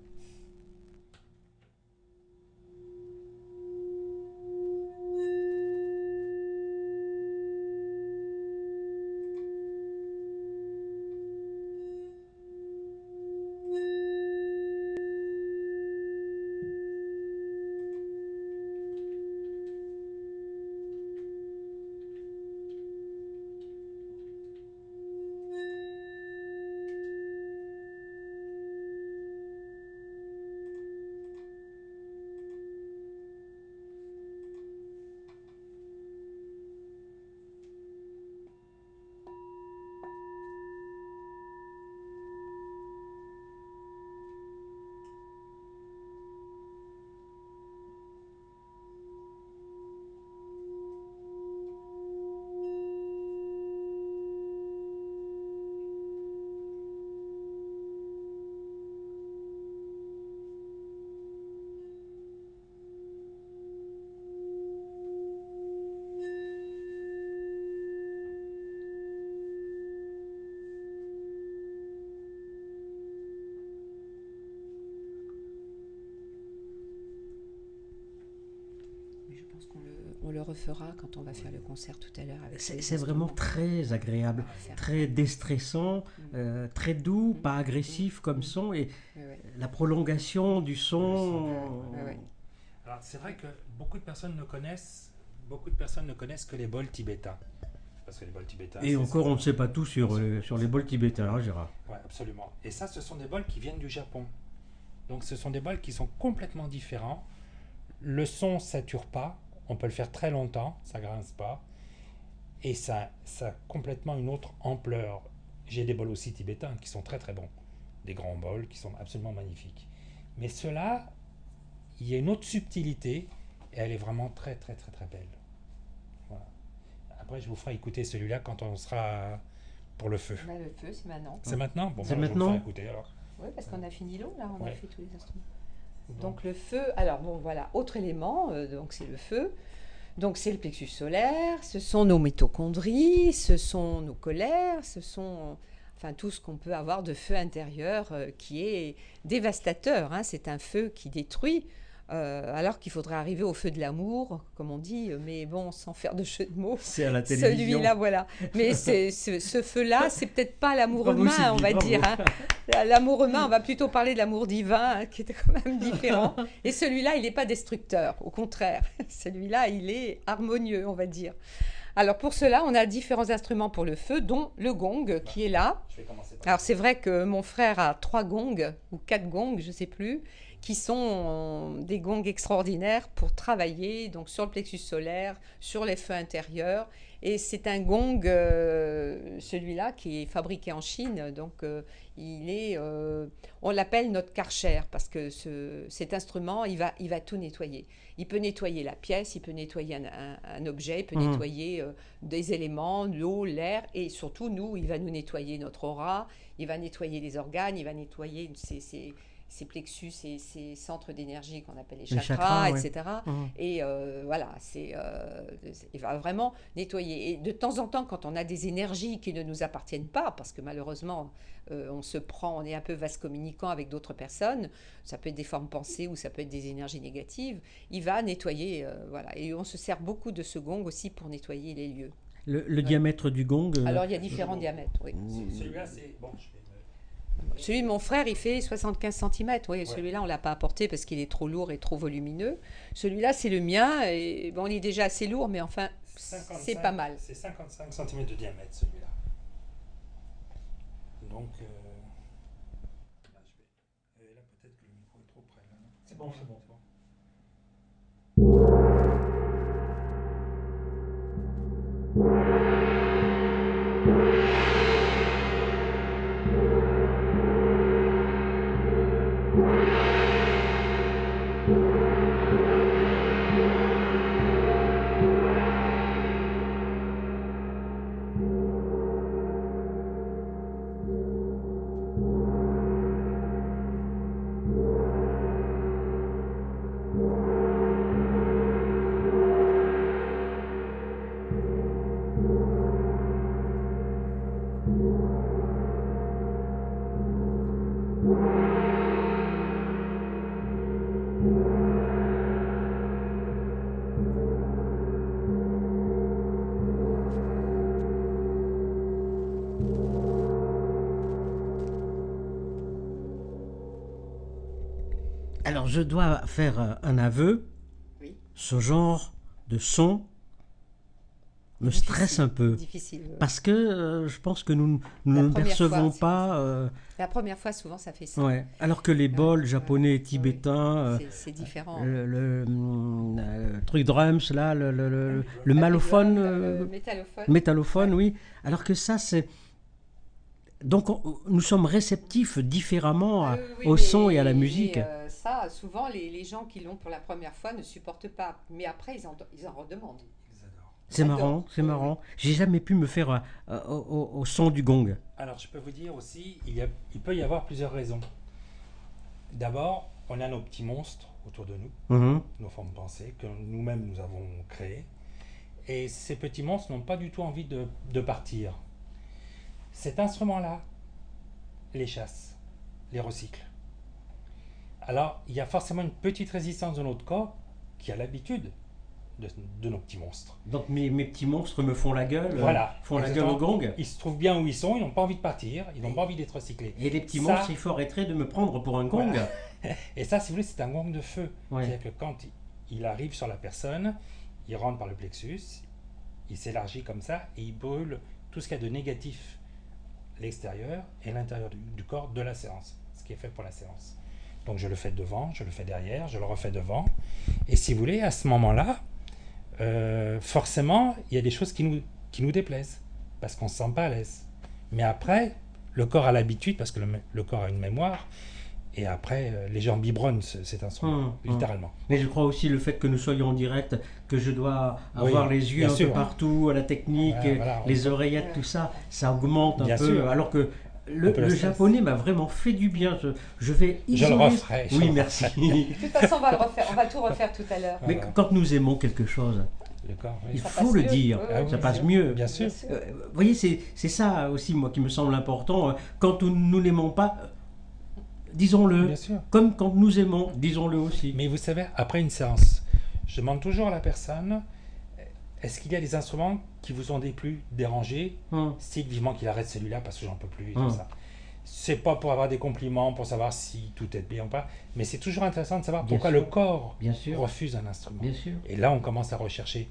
On le refera quand on va faire le concert tout à l'heure. C'est vraiment très agréable, très déstressant, très doux, pas agressif comme son, et la prolongation du son. Alors c'est vrai que beaucoup de personnes ne connaissent que les bols tibétains. Parce que les bols tibétains. Et encore, on ne sait pas tout sur les bols tibétains, hein, Gérard. Oui, absolument. Et ça, ce sont des bols qui viennent du Japon. Donc ce sont des bols qui sont complètement différents. Le son ne sature pas. On peut le faire très longtemps, ça ne grince pas. Et ça a complètement une autre ampleur. J'ai des bols aussi tibétains qui sont très très bons. Des grands bols qui sont absolument magnifiques. Mais ceux-là, il y a une autre subtilité et elle est vraiment très très très très belle. Voilà. Après, je vous ferai écouter celui-là quand on sera pour le feu. Le feu, c'est maintenant. C'est maintenant? Bon, c'est maintenant. Je vous ferai écouter alors. Oui, parce qu'on a fini l'eau, là, on a fait tous les instruments. Donc le feu, alors bon voilà, autre élément, donc c'est le feu. Donc c'est le plexus solaire, ce sont nos mitochondries, ce sont nos colères, ce sont tout ce qu'on peut avoir de feu intérieur qui est dévastateur. Hein. C'est un feu qui détruit, alors qu'il faudrait arriver au feu de l'amour, comme on dit, mais bon, sans faire de jeu de mots. C'est à la télévision. Celui-là, voilà. Mais ce feu-là, c'est peut-être pas l'amour Bravo, humain, Sylvie, on va bravo. dire. Hein. L'amour humain, on va plutôt parler de l'amour divin, hein, qui est quand même différent. Et celui-là, il n'est pas destructeur, au contraire. Celui-là, il est harmonieux, on va dire. Alors pour cela, on a différents instruments pour le feu, dont le gong qui est là. Je vais commencer par Alors c'est vrai que mon frère a 3 gongs, ou 4 gongs, je ne sais plus, qui sont des gongs extraordinaires pour travailler donc sur le plexus solaire, sur les feux intérieurs. Et c'est un gong, celui-là, qui est fabriqué en Chine. Donc on l'appelle notre Karcher, parce que cet instrument, il va tout nettoyer. Il peut nettoyer la pièce, il peut nettoyer un objet, il peut nettoyer des éléments, l'eau, l'air, et surtout, il va nous nettoyer notre aura, il va nettoyer les organes, il va nettoyer ces plexus, ces centres d'énergie qu'on appelle les chakras, etc. Et voilà, il va vraiment nettoyer. Et de temps en temps, quand on a des énergies qui ne nous appartiennent pas, parce que malheureusement, on est un peu vase communicant avec d'autres personnes, ça peut être des formes pensées ou ça peut être des énergies négatives, il va nettoyer, voilà. Et on se sert beaucoup de ce gong aussi pour nettoyer les lieux. Le diamètre du gong Alors, il y a différents diamètres, oui. Celui-là, c'est... Bon, je vais... Celui de mon frère, il fait 75 cm. Oui, celui-là, on ne l'a pas apporté parce qu'il est trop lourd et trop volumineux. Celui-là, c'est le mien. Et bon, il est déjà assez lourd, mais enfin, c'est pas mal. C'est 55 cm de diamètre, celui-là. Donc, là, là, peut-être que le micro est trop près. Là. C'est bon, c'est bon. Alors, je dois faire un aveu. Oui. Ce genre de son me stresse un peu. Difficile. Parce que je pense que nous ne percevons pas. La première fois, souvent, ça fait ça. Ouais. Alors que les bols japonais, tibétains, c'est différent. le truc drums, là, le malophone, métallophone, oui. Alors que ça, c'est. Donc, nous sommes réceptifs différemment au son et à la musique. Ça, souvent, les gens qui l'ont pour la première fois ne supportent pas. Mais après, ils en redemandent. C'est marrant, c'est marrant. J'ai jamais pu me faire au son du gong. Alors, je peux vous dire aussi, il peut y avoir plusieurs raisons. D'abord, on a nos petits monstres autour de nous, nos formes pensées, que nous-mêmes nous avons créées. Et ces petits monstres n'ont pas du tout envie de partir. Cet instrument-là les chasse, les recycle. Alors, il y a forcément une petite résistance de notre corps qui a l'habitude de nos petits monstres. Donc mes petits monstres me font la gueule, Voilà, font la gueule au gong. Ils se trouvent bien où ils sont, ils n'ont pas envie de partir, ils n'ont pas envie d'être recyclés. Et les petits Ça- monstres, il faut arrêter de me prendre pour un gong. Voilà. Et ça, si vous voulez, c'est un gong de feu. Ouais. C'est-à-dire que quand il arrive sur la personne, il rentre par le plexus, il s'élargit comme ça et il brûle tout ce qu'il y a de négatif, l'extérieur et l'intérieur du corps de la séance, ce qui est fait pour la séance. Donc je le fais devant, je le fais derrière, je le refais devant. Et si vous voulez, à ce moment-là, forcément, il y a des choses qui nous déplaisent, parce qu'on ne se sent pas à l'aise. Mais après, le corps a l'habitude, parce que le corps a une mémoire, et après, les gens biberonnent cet instrument, littéralement. Mais je crois aussi le fait que nous soyons en direct, que je dois avoir Oui, les yeux bien un sûr. peu partout, à la technique, Voilà, les oreillettes, tout ça, ça augmente un Bien peu. sûr. Alors que Un peu le le stress. japonais m'a vraiment fait du bien. Je vais Je isoler. le referai. je Oui, le merci. De toute façon, on va le refaire, on va tout refaire tout à l'heure. Mais Voilà. quand nous aimons quelque chose, Le corps, oui. il Ça faut passe le mieux. dire. Oui, Ah oui, Ça bien passe sûr. mieux. Bien sûr. Vous voyez, c'est ça aussi, moi, qui me semble important. Quand nous n'aimons pas, disons-le. Bien sûr. Comme quand nous aimons, disons-le aussi. Mais vous savez, après une séance, je demande toujours à la personne, est-ce qu'il y a des instruments qui vous ont déplu, dérangés, style vivement qu'il arrête celui-là parce que j'en peux plus et tout ça. C'est pas pour avoir des compliments, pour savoir si tout est bien ou pas, mais c'est toujours intéressant de savoir Bien pourquoi sûr. le corps Bien sûr. refuse un instrument. Bien sûr. Et là, on commence à rechercher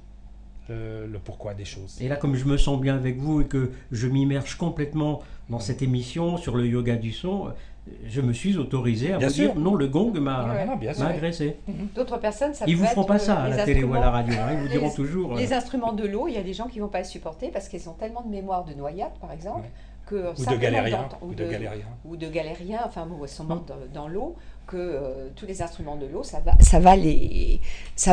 le pourquoi des choses. Et là, comme je me sens bien avec vous et que je m'immerge complètement dans cette émission sur le yoga du son, je me suis autorisé à Bien vous sûr. dire non, le gong m'a Ouais. Non, bien sûr. agressé. D'autres personnes, ça Ils peut vous feront être, pas ça à les la télé ou à la instruments- radio. Hein. Ils vous diront les- toujours. Les instruments de l'eau, il y a des gens qui ne vont pas supporter parce qu'ils ont tellement de mémoire de noyade, par exemple, Ouais. que Ou de simplement galériens. d'entendre- Ou de galériens. ou de galériens, enfin, bon, ils sont morts dans l'eau, que tous les instruments de l'eau, ça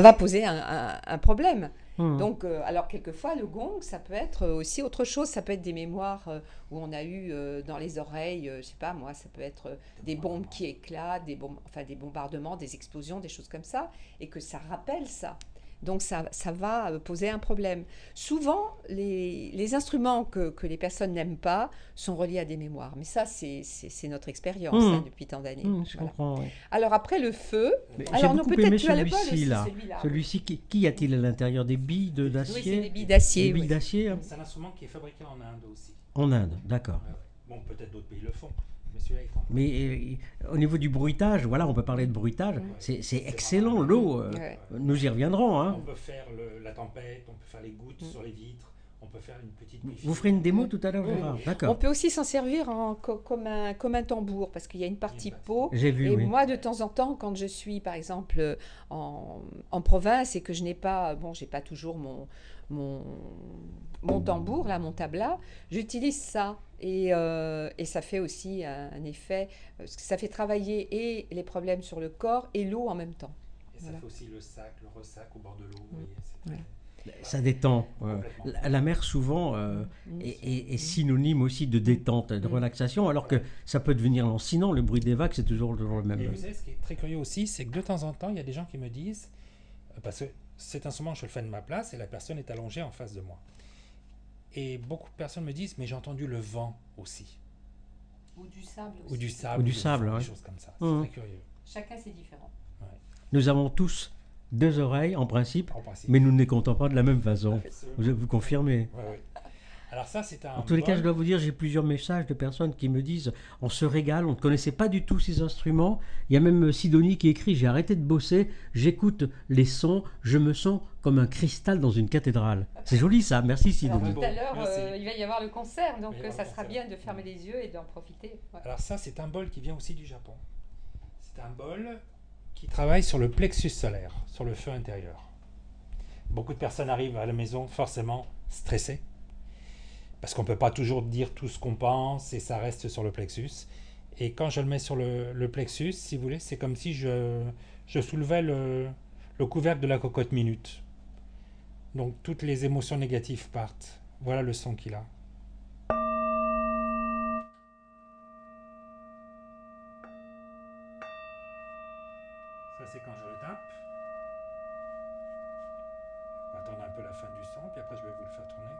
va poser un problème. Donc, alors quelquefois, le gong, ça peut être aussi autre chose. Ça peut être des mémoires où on a eu dans les oreilles, je sais pas moi, ça peut être des bombes qui éclatent, des bombardements, des explosions, des choses comme ça, et que ça rappelle ça. Donc ça va poser un problème. Souvent, les instruments que les personnes n'aiment pas sont reliés à des mémoires. Mais ça, c'est notre expérience depuis tant d'années. Je Voilà. comprends. Oui. Alors après, le feu. Mais j'ai Alors non, beaucoup peut-être aimé tu as le bol celui-ci aussi, là. celui-là. Celui-ci, qui a-t-il à l'intérieur? Des billes d'acier? Oui, c'est des billes d'acier. Des billes oui. d'acier hein. C'est un instrument qui est fabriqué en Inde aussi. En Inde, d'accord. Ouais, ouais. Bon, peut-être d'autres pays le font, mais celui-là est en Inde. Mais au niveau du bruitage, voilà, on peut parler de bruitage. C'est excellent, l'eau. Ouais. Nous y reviendrons. Hein. On peut faire la tempête, on peut faire les gouttes sur les vitres, on peut faire une petite bifie. Vous ferez une démo tout à l'heure, Oui, Gérard. oui. On D'accord. peut aussi s'en servir comme un tambour, parce qu'il y a une partie peau. J'ai vu, Et oui. moi, de temps en temps, quand je suis, par exemple, en province et que je n'ai pas, j'ai pas toujours mon tambour, là, mon tabla, j'utilise ça. Et ça fait aussi un effet, parce que ça fait travailler et les problèmes sur le corps et l'eau en même temps. Et ça Voilà. fait aussi le ressac au bord de l'eau. Vous voyez, c'est Ouais. très- Ça détend. Complètement. La mer, souvent, est synonyme aussi de détente, de relaxation, alors que ça peut devenir lancinant. Le bruit des vagues, c'est toujours le Et même. vous savez, ce qui est très curieux aussi, c'est que de temps en temps, il y a des gens qui me disent, parce que cet instrument, je le fais de ma place et la personne est allongée en face de moi. Et beaucoup de personnes me disent, mais j'ai entendu le vent aussi. Ou du sable Ou du sable. Ou du vent, sable, ouais. des choses comme ça. C'est Mhm. très curieux, Chacun, c'est différent. Nous avons tous 2 oreilles, en principe, en principe. mais nous ne les comptons pas de la même façon. Absolument. Vous confirmez? Ouais, ouais. Alors ça, c'est un En tous les cas, bol. je dois vous dire, j'ai plusieurs messages de personnes qui me disent on se régale, on ne connaissait pas du tout ces instruments. Il y a même Sidonie qui écrit j'ai arrêté de bosser, j'écoute les sons, je me sens comme un cristal dans une cathédrale. C'est joli ça, merci Alors, Sidonie. tout à l'heure, Merci. il va y avoir le concert, donc Il va y avoir ça le sera concert. bien de fermer les yeux et d'en profiter. Ouais. Alors ça, c'est un bol qui vient aussi du Japon. C'est un bol qui travaille sur le plexus solaire, sur le feu intérieur. Beaucoup de personnes arrivent à la maison forcément stressées, parce qu'on ne peut pas toujours dire tout ce qu'on pense et ça reste sur le plexus. Et quand je le mets sur le plexus, si vous voulez, c'est comme si je soulevais le couvercle de la cocotte minute. Donc toutes les émotions négatives partent. Voilà le son qu'il a. Ça, c'est quand je le tape. On va attendre un peu la fin du son, puis après je vais vous le faire tourner.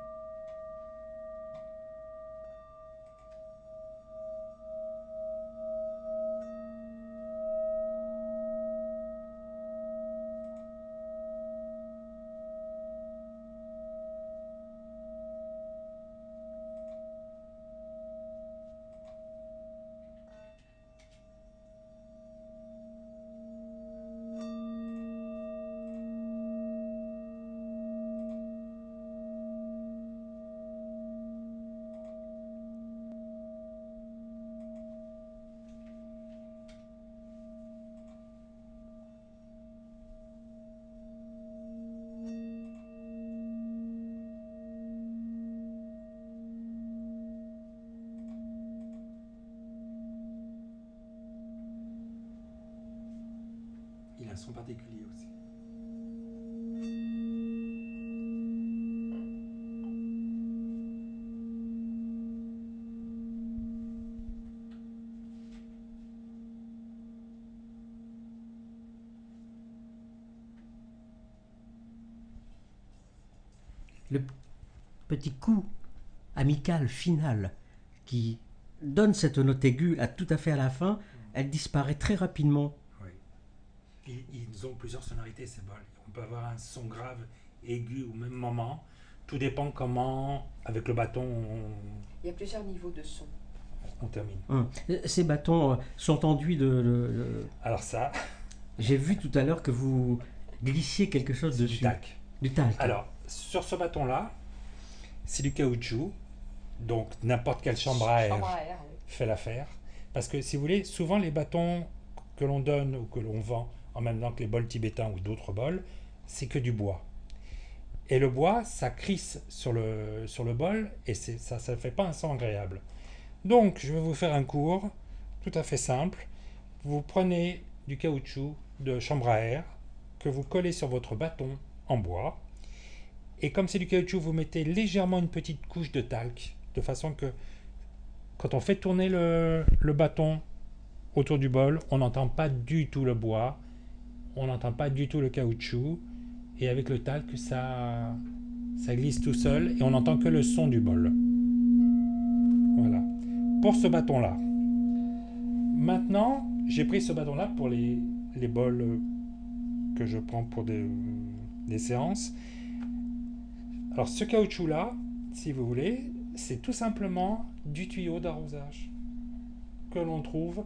Il a un son particulier aussi. Le petit coup amical final qui donne cette note aiguë tout à fait à la fin, elle disparaît très rapidement. Oui. Ils ont plusieurs sonorités, ces bols. On peut avoir un son grave, aigu au même moment. Tout dépend comment, avec le bâton, Il y a plusieurs niveaux de son. on termine. Ces bâtons sont enduits Alors ça, J'ai vu tout à l'heure que vous glissiez quelque chose c'est dessus. du talc. Du talc. Alors, sur ce bâton-là, c'est du caoutchouc. Donc, n'importe quelle chambre à air Oui. fait l'affaire. Parce que, si vous voulez, souvent les bâtons que l'on donne ou que l'on vend, en même temps que les bols tibétains ou d'autres bols, c'est que du bois. Et le bois, ça crisse sur le bol et ça ne fait pas un son agréable. Donc, je vais vous faire un cours tout à fait simple. Vous prenez du caoutchouc de chambre à air que vous collez sur votre bâton en bois. Et comme c'est du caoutchouc, vous mettez légèrement une petite couche de talc, de façon que quand on fait tourner le bâton autour du bol, on n'entend pas du tout le bois, on n'entend pas du tout le caoutchouc, et avec le talc, ça glisse tout seul, et on n'entend que le son du bol. Voilà. Pour ce bâton-là. Maintenant, j'ai pris ce bâton-là pour les bols que je prends pour des séances. Alors ce caoutchouc-là, si vous voulez, c'est tout simplement du tuyau d'arrosage que l'on trouve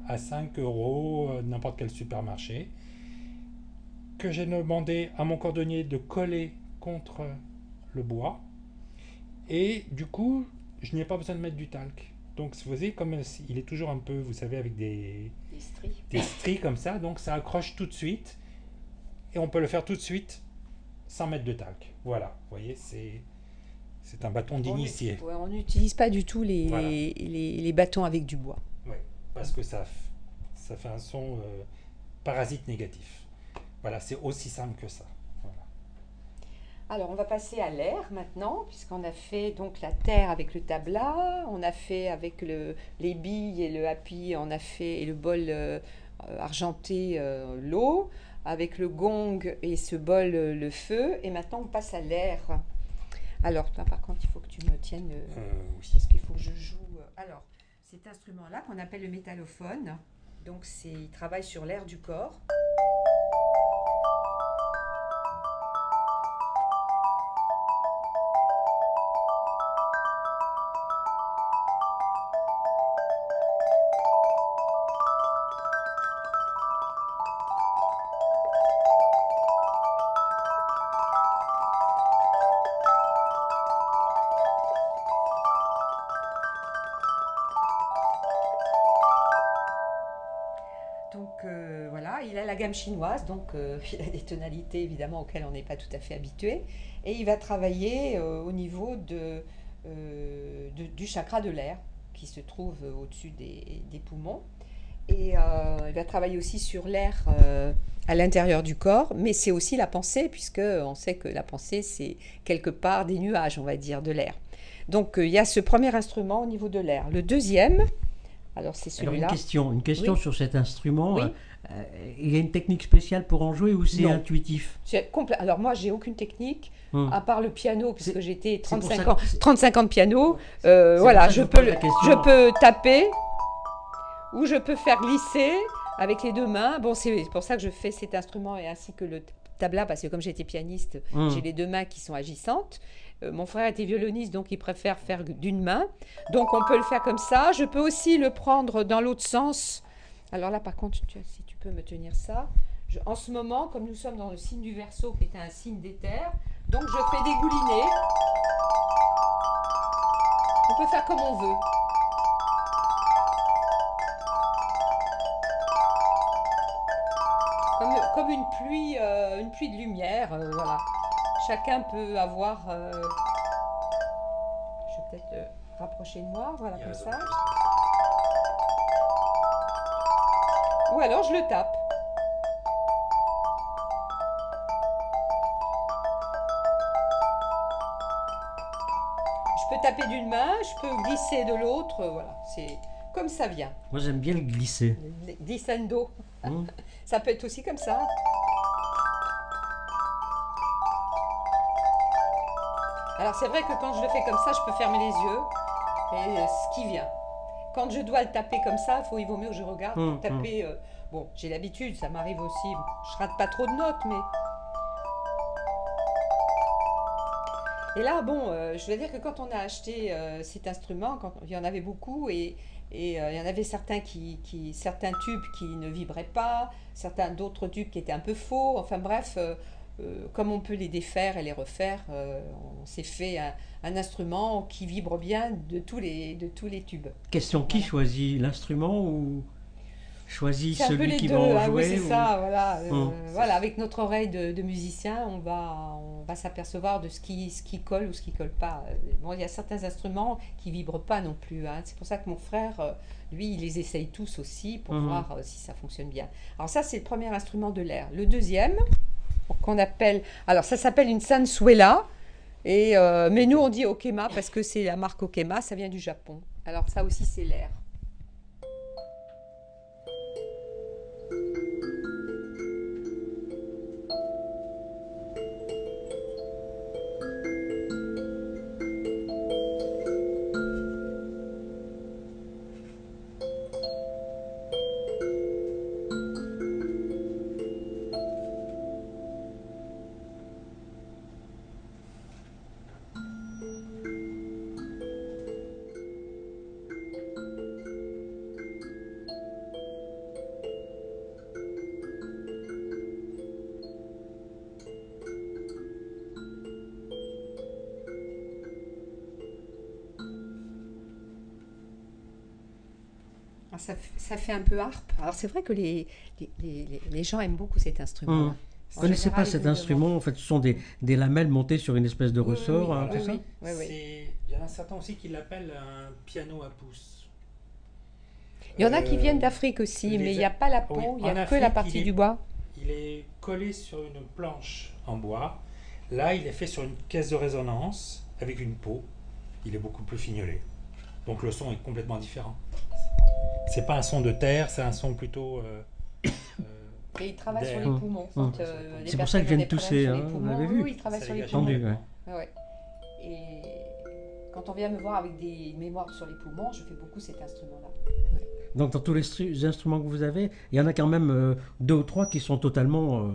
à 5 € n'importe quel supermarché, que j'ai demandé à mon cordonnier de coller contre le bois, et du coup je n'ai pas besoin de mettre du talc. Donc vous voyez, comme il est toujours un peu, vous savez, avec des stries comme ça, donc ça accroche tout de suite, et on peut le faire tout de suite sans mettre de talc. Voilà, vous voyez, c'est un bâton d'initié. On n'utilise pas du tout Voilà. les bâtons avec du bois. Oui, parce que ça fait un son parasite négatif. Voilà, c'est aussi simple que ça. Voilà. Alors, on va passer à l'air maintenant, puisqu'on a fait donc la terre avec le tabla, on a fait avec les billes et le happy, on a fait et le bol argenté l'eau, avec le gong et ce bol le feu, et maintenant on passe à l'air. Alors, toi, par contre, il faut que tu me tiennes, Oui. parce qu'il faut que je joue. Alors, cet instrument-là qu'on appelle le métallophone, donc il travaille sur l'air du corps. Donc voilà, il a la gamme chinoise, donc il a des tonalités évidemment auxquelles on n'est pas tout à fait habitué. Et il va travailler au niveau du chakra de l'air, qui se trouve au-dessus des poumons. Et il va travailler aussi sur l'air à l'intérieur du corps, mais c'est aussi la pensée, puisqu'on sait que la pensée, c'est quelque part des nuages, on va dire, de l'air. Donc il y a ce premier instrument au niveau de l'air. Le deuxième... Alors c'est celui-là. Alors une question Oui. sur cet instrument. Oui. Il y a une technique spéciale pour en jouer ou c'est Non. intuitif? Alors moi, j'ai aucune technique, à part le piano, puisque j'ai été c'est pour 35 ans de piano. pour Voilà, ça que je je pose la peux question. taper ou je peux faire glisser avec les deux mains. Bon, c'est pour ça que je fais cet instrument et ainsi que le tabla, parce que comme j'étais pianiste, j'ai les deux mains qui sont agissantes. Mon frère était violoniste, donc il préfère faire d'une main. Donc on peut le faire comme ça. Je peux aussi le prendre dans l'autre sens. Alors là, par contre, si tu peux me tenir ça. En ce moment, comme nous sommes dans le signe du Verseau, qui est un signe d'éther, donc je fais dégouliner. On peut faire comme on veut. Comme une pluie de lumière, voilà. Chacun peut avoir... je vais peut-être le rapprocher de moi, voilà, comme ça. Ou alors je le tape. taper d'une main, je peux glisser de l'autre, voilà, c'est comme ça vient. Moi, j'aime bien le glisser. Glissando. Ça peut être aussi comme ça. Alors c'est vrai que quand je le fais comme ça, je peux fermer les yeux et ce qui vient. Quand je dois le taper comme ça, il vaut mieux que je regarde pour taper. Bon, j'ai l'habitude, ça m'arrive aussi. Je rate pas trop de notes, mais. Et là, bon, je dois dire que quand on a acheté cet instrument, il y en avait beaucoup et il y en avait certains certains tubes qui ne vibraient pas, certains d'autres tubes qui étaient un peu faux. Enfin bref, comme on peut les défaire et les refaire, on s'est fait un instrument qui vibre bien de tous les tubes. Question, qui Voilà. choisit l'instrument ou choisit C'est un peu celui les qui deux, va en hein, oui, jouer c'est ou- ça, voilà. Hum. Avec notre oreille de musicien, on va s'apercevoir de ce qui colle ou ce qui colle pas. Bon, il y a certains instruments qui vibrent pas non plus, hein. C'est pour ça que mon frère, lui, il les essaye tous aussi pour voir si ça fonctionne bien. Alors ça, c'est le premier instrument de l'air. Le deuxième, qu'on appelle, alors ça s'appelle une sansuela, mais nous on dit okema parce que c'est la marque Okema, ça vient du Japon. Alors ça aussi c'est l'air. Ça fait un peu harpe. Alors c'est vrai que les gens aiment beaucoup cet instrument. Je ne connaissais pas cet instrument. En fait, ce sont des lamelles montées sur une espèce de ressort. oui, Hein, voilà. c'est ça Il y en a certains aussi qui l'appellent un piano à pouce. Il y en a qui viennent d'Afrique aussi, mais il n'y a pas la peau, il n'y a que la partie du bois. Il est collé sur une planche en bois. Là, il est fait sur une caisse de résonance avec une peau. Il est beaucoup plus fignolé. Donc le son est complètement différent. C'est pas un son de terre, c'est un son plutôt. Et il travaille sur les poumons. C'est pour ça que je viens de tousser, hein, vous l'avez vu. Oui, il travaille sur les poumons. Ouais. Et quand on vient me voir avec des mémoires sur les poumons, je fais beaucoup cet instrument-là. Ouais. Donc dans tous les instruments que vous avez, il y en a quand même 2 ou 3 qui sont totalement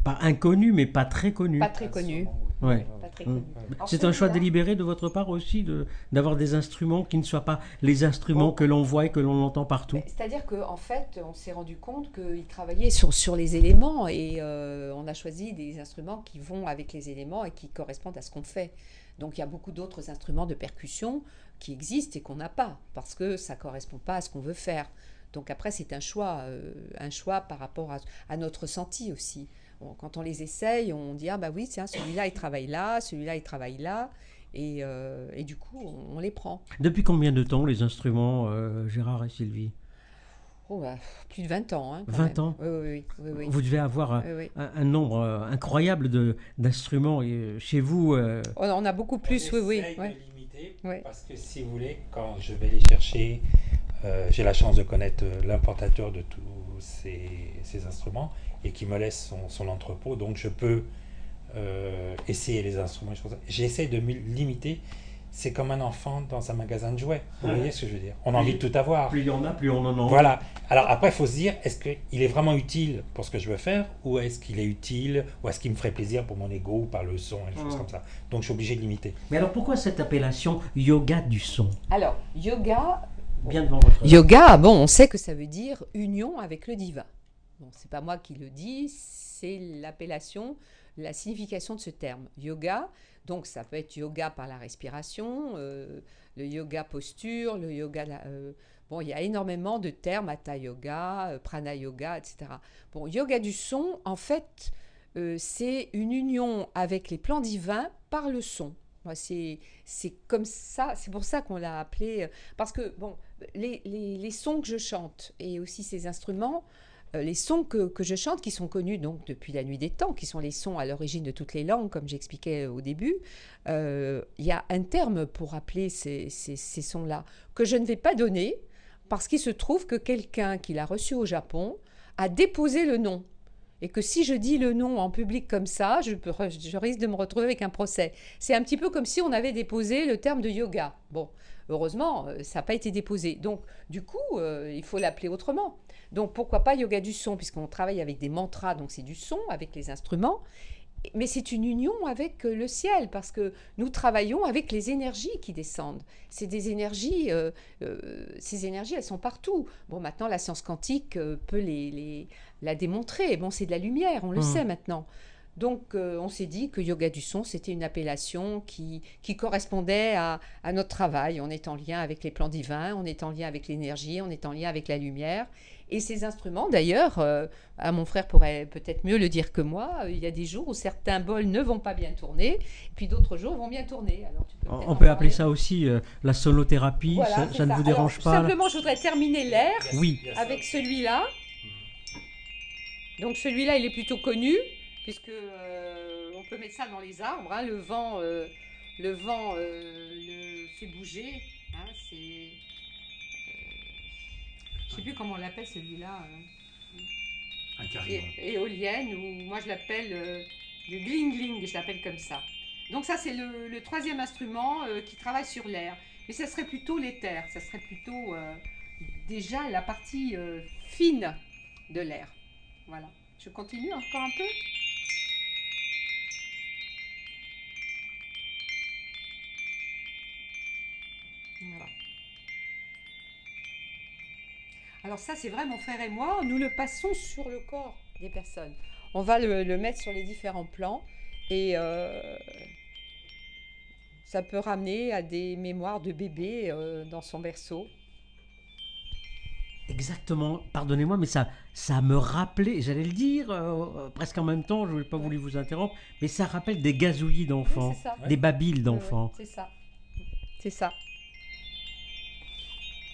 pas inconnus, mais pas très connus. Pas très connus. Ouais. Pas très connus. C'est un choix délibéré de votre part aussi d'avoir des instruments qui ne soient pas les instruments que l'on voit et que l'on entend partout. C'est-à-dire qu'en fait, on s'est rendu compte qu'il travaillait sur les éléments et on a choisi des instruments qui vont avec les éléments et qui correspondent à ce qu'on fait. Donc il y a beaucoup d'autres instruments de percussion qui existent et qu'on n'a pas parce que ça ne correspond pas à ce qu'on veut faire. Donc après, c'est un choix par rapport à notre ressenti aussi. Quand on les essaye, on dit « Ah bah oui, tiens, celui-là, il travaille là, celui-là, il travaille là. » Et du coup, on les prend. Depuis combien de temps les instruments, Gérard et Sylvie ? Oh, bah, plus de 20 ans. Hein, 20 même. ans Oui. Vous devez avoir un nombre incroyable d'instruments chez vous. On a beaucoup plus, oui. De limiter, parce que si vous voulez, quand je vais les chercher, j'ai la chance de connaître l'importateur de tous ces instruments et qui me laisse son entrepôt, donc je peux essayer les instruments. J'essaie de me limiter. C'est comme un enfant dans un magasin de jouets. Vous voyez ce que je veux dire? On a envie de tout avoir. Plus il y en a, plus on en a. Voilà. Alors après, il faut se dire, est-ce qu'il est vraiment utile pour ce que je veux faire, ou est-ce qu'il est utile, ou est-ce qu'il me ferait plaisir pour mon ego, ou par le son, et des choses comme ça. Donc je suis obligé de limiter. Mais alors pourquoi cette appellation yoga du son? Alors, yoga... Bien devant votre... Yoga, bon, on sait que ça veut dire union avec le divin. Bon, c'est pas moi qui le dis, c'est l'appellation, la signification de ce terme. Yoga, donc ça peut être yoga par la respiration, le yoga posture, le yoga... bon, il y a énormément de termes, hatha yoga, prana yoga, etc. Bon, yoga du son, en fait, c'est une union avec les plans divins par le son. C'est comme ça, c'est pour ça qu'on l'a appelé, parce que bon, les sons que je chante et aussi ces instruments, les sons que je chante, qui sont connus donc depuis la nuit des temps, qui sont les sons à l'origine de toutes les langues, comme j'expliquais au début, il y a un terme pour appeler ces sons-là, que je ne vais pas donner, parce qu'il se trouve que quelqu'un qui l'a reçu au Japon a déposé le nom. Et que si je dis le nom en public comme ça, je risque de me retrouver avec un procès. C'est un petit peu comme si on avait déposé le terme de yoga. Bon, heureusement, ça n'a pas été déposé. Donc, du coup, il faut l'appeler autrement. Donc, pourquoi pas yoga du son, puisqu'on travaille avec des mantras, donc c'est du son avec les instruments. Mais c'est une union avec le ciel, parce que nous travaillons avec les énergies qui descendent. C'est des énergies, ces énergies, elles sont partout. Bon, maintenant, la science quantique peut la démontrer. Bon, c'est de la lumière, on le sait maintenant. Donc, on s'est dit que yoga du son, c'était une appellation qui correspondait à notre travail. On est en lien avec les plans divins, on est en lien avec l'énergie, on est en lien avec la lumière. Et ces instruments, d'ailleurs, mon frère pourrait peut-être mieux le dire que moi, il y a des jours où certains bols ne vont pas bien tourner, et puis d'autres jours vont bien tourner. Alors, on peut appeler ça aussi la sonothérapie, voilà, ça ne vous dérange alors, pas? Simplement, je voudrais terminer l'air Oui. avec celui-là. Donc celui-là, il est plutôt connu, puisque on peut mettre ça dans les arbres. Hein, le vent le fait bouger. Hein, c'est, je sais plus comment on l'appelle celui-là. Un carillon. Éolienne, ou moi je l'appelle le gling-gling, je l'appelle comme ça. Donc ça, c'est le troisième instrument qui travaille sur l'air. Mais ça serait plutôt l'éther, ça serait plutôt déjà la partie fine de l'air. Voilà. Je continue encore un peu. Voilà. Alors ça, c'est vrai, mon frère et moi, nous le passons sur le corps des personnes. On va le mettre sur les différents plans et ça peut ramener à des mémoires de bébé dans son berceau. Exactement, pardonnez-moi, mais ça me rappelait, j'allais le dire presque en même temps, je n'ai pas voulu vous interrompre, mais ça rappelle des gazouillis d'enfants, Oui, c'est ça. des babyles d'enfants. Oui, c'est ça. C'est ça.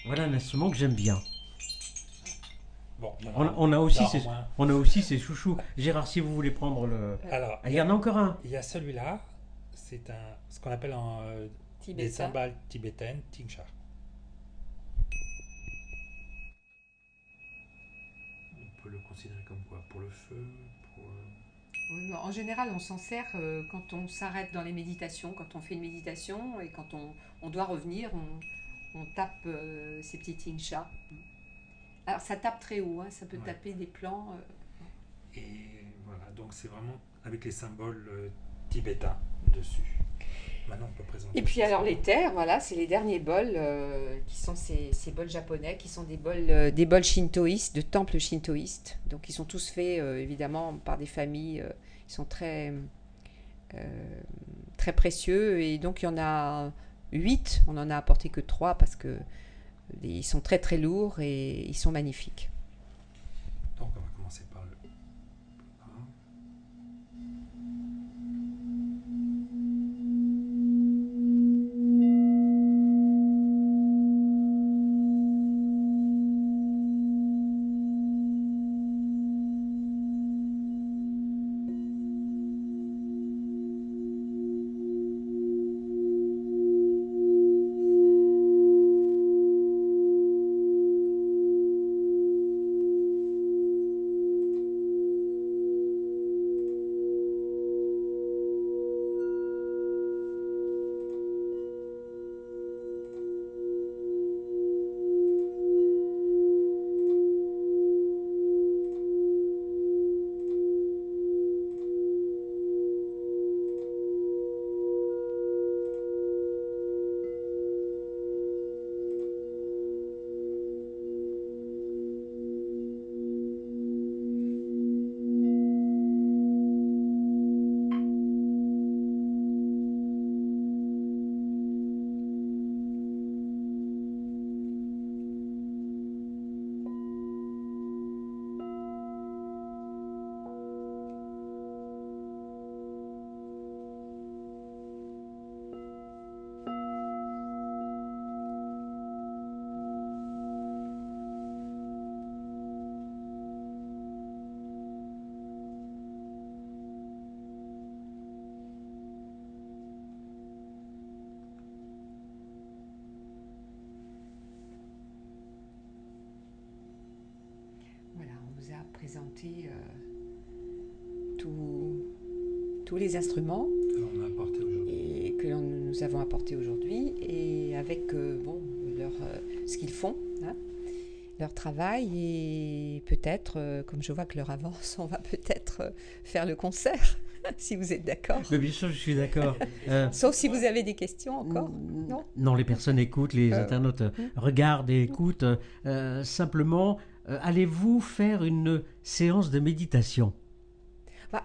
Voilà un instrument que j'aime bien. Bon, On a aussi ces chouchous. Gérard, si vous voulez prendre le... Alors, il y en a encore un. Il y a celui-là, c'est ce qu'on appelle des cymbales tibétaines, Tingsha. On peut le considérer comme quoi? Pour le feu, En général, on s'en sert quand on s'arrête dans les méditations, quand on fait une méditation et quand on doit revenir, on tape ces petits tingsha. Alors ça tape très haut, hein, ça peut taper des plans. Et voilà, donc c'est vraiment avec les symboles tibétains dessus. Maintenant, on peut présenter. Et puis alors les terres, voilà, c'est les derniers bols qui sont ces bols japonais, qui sont des bols shintoïstes, de temples shintoïstes. Donc ils sont tous faits évidemment par des familles, ils sont très, très précieux. Et donc il y en a 8, on n'en a apporté que 3 parce que ils sont très très lourds et ils sont magnifiques. Donc on va commencer par le... présenter tous les instruments et que nous avons apportés aujourd'hui, et avec ce qu'ils font, hein, leur travail, et peut-être, comme je vois que l'heure avance, on va peut-être faire le concert, si vous êtes d'accord. Mais bien sûr, je suis d'accord. Sauf si vous avez des questions encore, non ? Non, les personnes écoutent, les internautes regardent et écoutent. Simplement, allez-vous faire une séance de méditation ?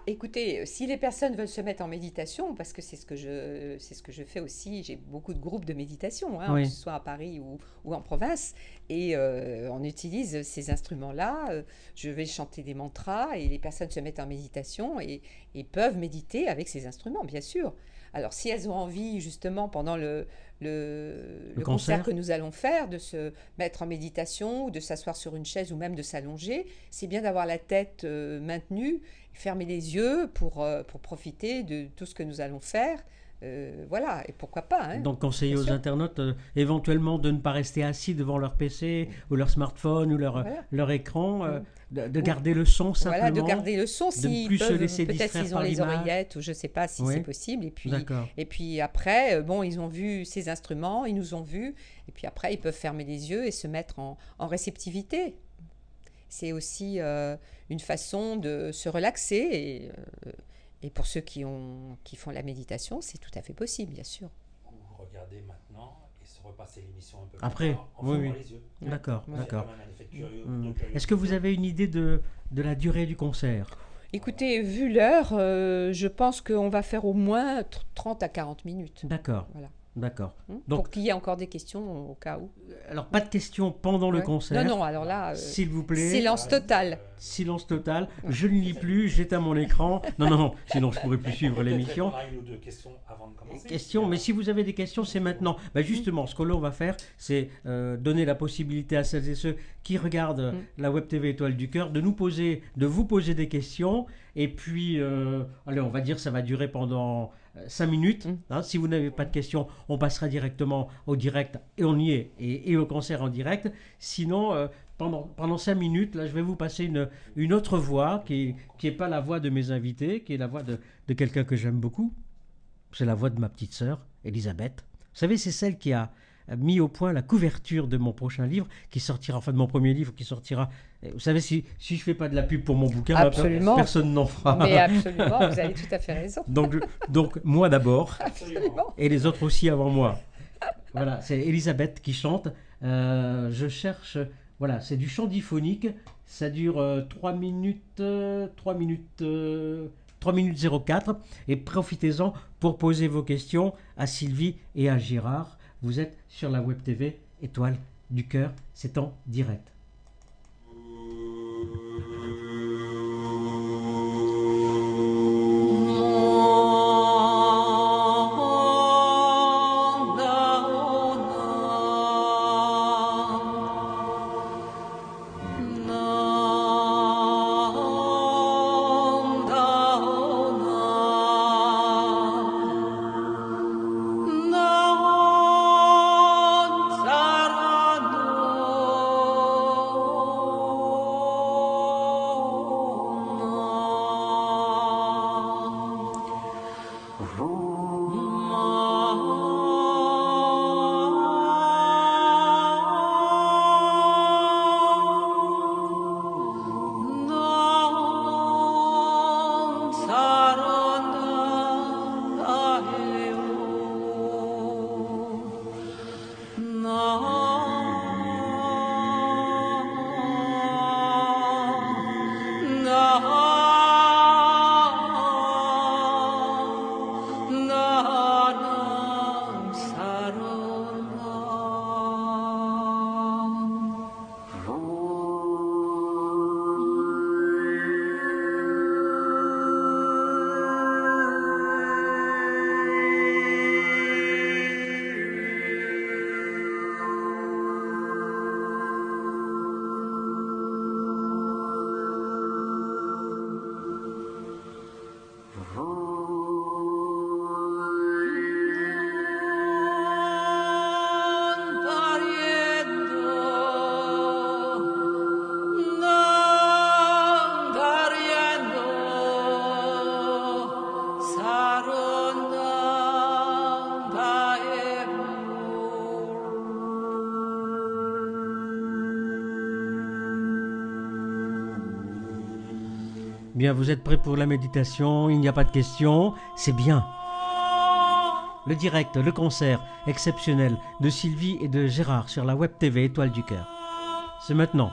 Écoutez, si les personnes veulent se mettre en méditation, parce que c'est ce que je fais aussi, j'ai beaucoup de groupes de méditation, hein, Oui. que ce soit à Paris ou en province, et on utilise ces instruments-là. Je vais chanter des mantras et les personnes se mettent en méditation et peuvent méditer avec ces instruments, bien sûr. Alors, si elles ont envie, justement, pendant le concert que nous allons faire, de se mettre en méditation ou de s'asseoir sur une chaise ou même de s'allonger, c'est bien d'avoir la tête maintenue, fermer les yeux pour profiter de tout ce que nous allons faire. Voilà, et pourquoi pas. Hein, donc, conseiller aux internautes éventuellement de ne pas rester assis devant leur PC ou leur smartphone ou leur écran, de garder le son simplement. Voilà, de garder le son, de ne plus se laisser peut-être distraire s'ils ont par les l'image. oreillettes, ou je ne sais pas si c'est possible. Et puis après, ils ont vu ces instruments, ils nous ont vus, et puis après, ils peuvent fermer les yeux et se mettre en réceptivité. C'est aussi une façon de se relaxer, et pour ceux qui font la méditation, c'est tout à fait possible, bien sûr. Vous regardez maintenant et se repasser l'émission un peu après, en fermant les yeux. D'accord, d'accord. C'est quand même un effet curieux, Est-ce que vous avez une idée de la durée du concert ? Écoutez, vu l'heure, je pense qu'on va faire au moins 30 à 40 minutes. D'accord. Voilà. D'accord. Donc, pour qu'il y ait encore des questions au cas où. Alors, pas de questions pendant le concert. Non, alors là, s'il vous plaît. Silence total. Silence total. Je ne lis plus, j'éteins mon écran. Non, sinon je ne pourrais plus suivre l'émission. On a une ou deux questions avant de commencer. Questions, mais si vous avez des questions, c'est maintenant. Justement, ce que l'on va faire, c'est donner la possibilité à celles et ceux qui regardent la Web TV Étoile du Cœur de vous poser des questions. Et puis, allez, on va dire ça va durer pendant 5 minutes. Hein. Si vous n'avez pas de questions, on passera directement au direct, et on y est, et au concert en direct. Sinon, pendant 5 minutes, là, je vais vous passer une autre voix qui est pas la voix de mes invités, qui est la voix de quelqu'un que j'aime beaucoup. C'est la voix de ma petite sœur, Elisabeth. Vous savez, c'est celle qui a mis au point la couverture de mon prochain livre, de mon premier livre qui sortira. Vous savez, si je ne fais pas de la pub pour mon bouquin, personne n'en fera. Mais absolument, vous avez tout à fait raison. Donc moi d'abord, absolument. Et les autres aussi avant moi. Voilà, c'est Elisabeth qui chante. Je cherche, voilà, c'est du chant diphonique. Ça dure 3 minutes 04. Et profitez-en pour poser vos questions à Sylvie et à Gérard. Vous êtes sur la Web TV Étoile du Cœur, c'est en direct. Sarado Bien, vous êtes prêts pour la méditation, il n'y a pas de questions, c'est bien. Le direct, le concert exceptionnel de Sylvie et de Gérard sur la Web TV Étoile du Cœur. C'est maintenant.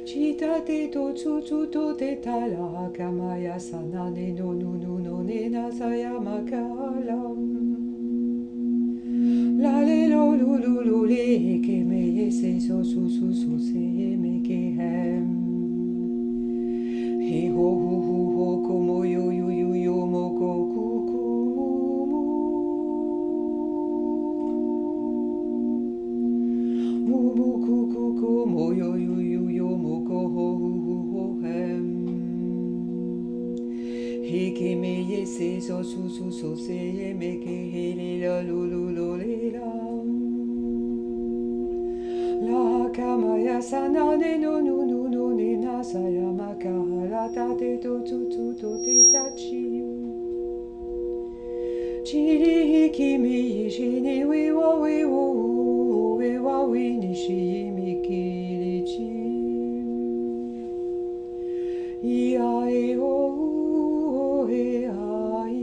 Chita te to tsu to te tala kamaya sana ne no nu nu no ne na sayama kalam. La le lo lu lu lu le ke me ye se so su su su se me ke hem. He ho hu hu ho komo yo yu yu yo mo ko ku ku mu mu mu ku ku ku mo yo yu yu yo mo ko ho hu hu ho hem. He ke me ye se so su su so se ye me ke he le la lu lu lu le la. La kamaya sana ne no nu nu no ne na sayama kahala ta te to tu tu to te ta chi. Chiri hiki mi shi ni wi wa wi ni shi mi kiri chi. Ia e o e ai.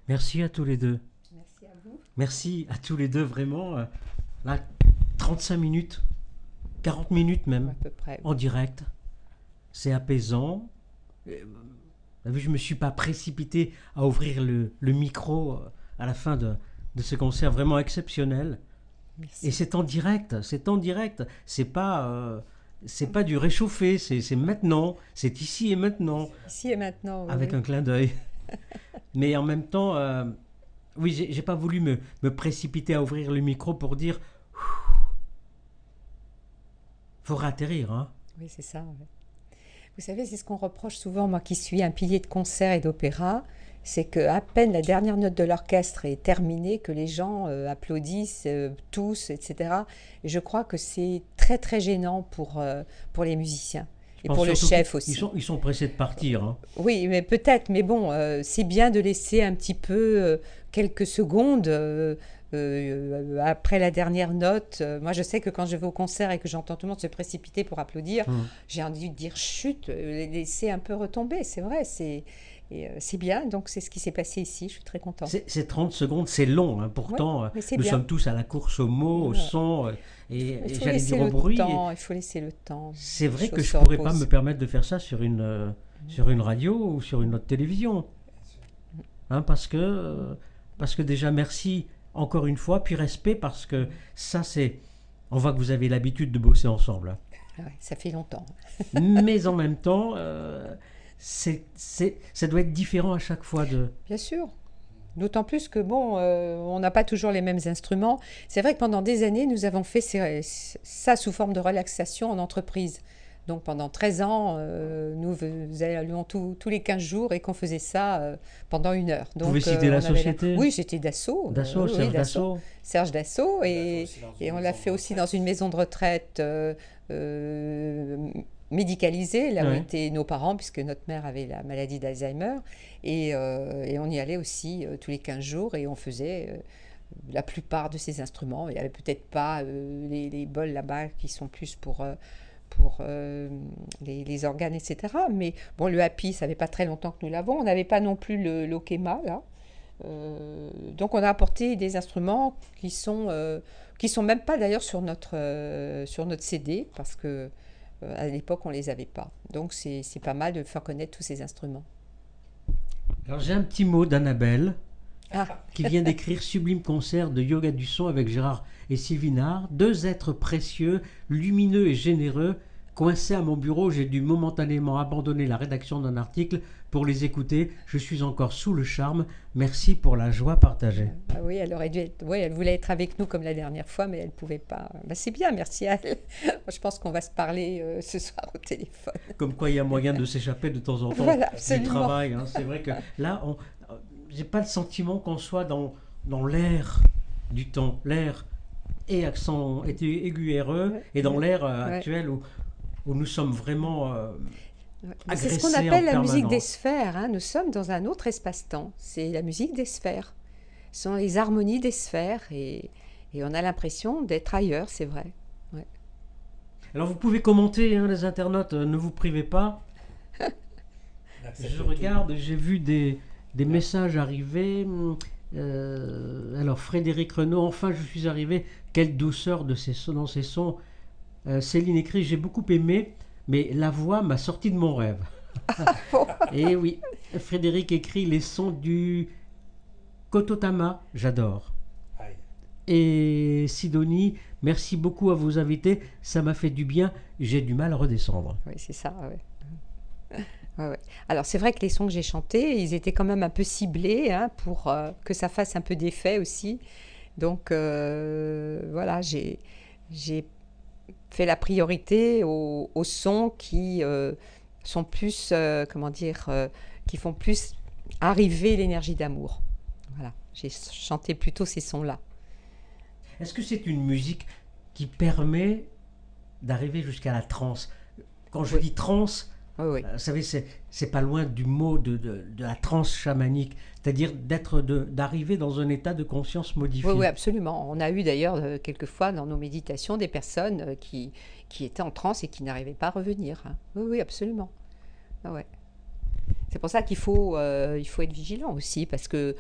Merci à tous les deux. Merci à vous. Merci à tous les deux, vraiment. Là, 35 minutes, 40 minutes même, À peu près. en direct. C'est apaisant. Vous avez vu, je ne me suis pas précipité à ouvrir le micro à la fin de ce concert vraiment exceptionnel. Merci. Et c'est en direct, c'est en direct. C'est pas du réchauffé, c'est maintenant, c'est ici et maintenant, Ici et maintenant. Oui, avec oui. un clin d'œil. Mais en même temps, oui, j'ai pas voulu me précipiter à ouvrir le micro pour dire, faut réatterrir, hein. Oui, c'est ça. Ouais. Vous savez, c'est ce qu'on reproche souvent, moi qui suis un pilier de concert et d'opéra, c'est qu'à peine la dernière note de l'orchestre est terminée, que les gens applaudissent, tous, etc. Et je crois que c'est très très gênant pour les musiciens. Je Et pense pour le surtout chef qu'ils- aussi. ils sont pressés de partir, hein. Oui, mais peut-être, mais bon, c'est bien de laisser un petit peu quelques secondes après la dernière note. Moi, je sais que quand je vais au concert et que j'entends tout le monde se précipiter pour applaudir, j'ai envie de dire chut, laisser un peu retomber, c'est vrai, c'est bien. Donc, c'est ce qui s'est passé ici, je suis très contente. C'est 30 secondes, c'est long, hein. Pourtant, Ouais, mais c'est nous bien. sommes tous à la course aux mots, au Voilà. son, et Il faut j'allais laisser dire au le bruit. temps, il faut laisser le temps. C'est vrai Les que choses je se ne pourrais pas reposent. me permettre de faire ça sur une radio ou sur une autre télévision. Hein, parce que déjà, merci encore une fois, puis respect, parce que ça, c'est... On voit que vous avez l'habitude de bosser ensemble, hein. Ah ouais, ça fait longtemps. Mais en même temps, ça doit être différent à chaque fois de... Bien sûr. D'autant plus que, bon, on n'a pas toujours les mêmes instruments. C'est vrai que pendant des années, nous avons fait ça sous forme de relaxation en entreprise. Donc pendant 13 ans, nous allions tous les 15 jours et qu'on faisait ça pendant 1 heure. Donc, pouvez citer la on avait société Oui, c'était Dassault. Dassault, Oui, Serge Dassault. Dassault. Serge Dassault. Et aussi dans une on l'a maison fait de aussi retraite. dans une maison de retraite médicalisée, là où Ouais. étaient nos parents, puisque notre mère avait la maladie d'Alzheimer. Et on y allait aussi tous les 15 jours et on faisait la plupart de ces instruments. Il n'y avait peut-être pas les bols là-bas qui sont plus pour les organes, etc. Mais bon, le happy, ça fait pas très longtemps que nous l'avons. On n'avait pas non plus l'Okema, là. Donc on a apporté des instruments qui sont même pas d'ailleurs sur notre CD, parce que à l'époque on les avait pas. Donc c'est pas mal de faire connaître tous ces instruments. Alors j'ai un petit mot d'Annabelle Ah, qui vient d'écrire Sublime concert de yoga du son avec Gérard et Sylvinard. 2 êtres précieux, lumineux et généreux. Coincé à mon bureau, j'ai dû momentanément abandonner la rédaction d'un article pour les écouter. Je suis encore sous le charme. Merci pour la joie partagée. ah oui, elle aurait dû être, oui, elle voulait être avec nous comme la dernière fois, mais elle pouvait pas. Bah, c'est bien, merci à elle. Je pense qu'on va se parler ce soir au téléphone. Comme quoi il y a moyen de s'échapper de temps en temps Voilà, du absolument. travail, hein. C'est vrai que là, j'ai pas le sentiment qu'on soit dans l'air du temps, l'air et accent aigu et heureux, Ouais, et dans ouais, l'air ouais. actuel où nous sommes vraiment Ouais. Mais c'est ce qu'on agressés en appelle la musique des permanence. sphères, hein. Nous sommes dans un autre espace-temps. C'est la musique des sphères. Ce sont les harmonies des sphères et on a l'impression d'être ailleurs, c'est vrai. Ouais. Alors vous pouvez commenter, hein, les internautes, ne vous privez pas. Accepte Je tout. regarde, j'ai vu des messages arriver. Alors Frédéric Renaud, enfin je suis arrivé. Quelle douceur dans ces sons. Céline écrit, j'ai beaucoup aimé, mais la voix m'a sorti de mon rêve. Et oui, Frédéric écrit les sons du Kototama, j'adore. Aïe. Et Sidonie, merci beaucoup à vos invités, ça m'a fait du bien, j'ai du mal à redescendre. Oui, c'est ça. Ouais. Ouais, ouais. Alors c'est vrai que les sons que j'ai chantés, ils étaient quand même un peu ciblés, hein, pour que ça fasse un peu d'effet aussi. Donc voilà, j'ai fait la priorité aux sons qui sont plus, comment dire, qui font plus arriver l'énergie d'amour. Voilà, j'ai chanté plutôt ces sons-là. Est-ce que c'est une musique qui permet d'arriver jusqu'à la transe? Quand je Oui. dis transe, Oui, oui. vous savez, c'est pas loin du mot de la transe chamanique, c'est-à-dire d'arriver dans un état de conscience modifié. Oui, oui, absolument. On a eu d'ailleurs quelquefois dans nos méditations des personnes qui étaient en transe et qui n'arrivaient pas à revenir, hein. Oui, oui, absolument. Ah ouais. C'est pour ça qu'il faut être vigilant aussi, parce que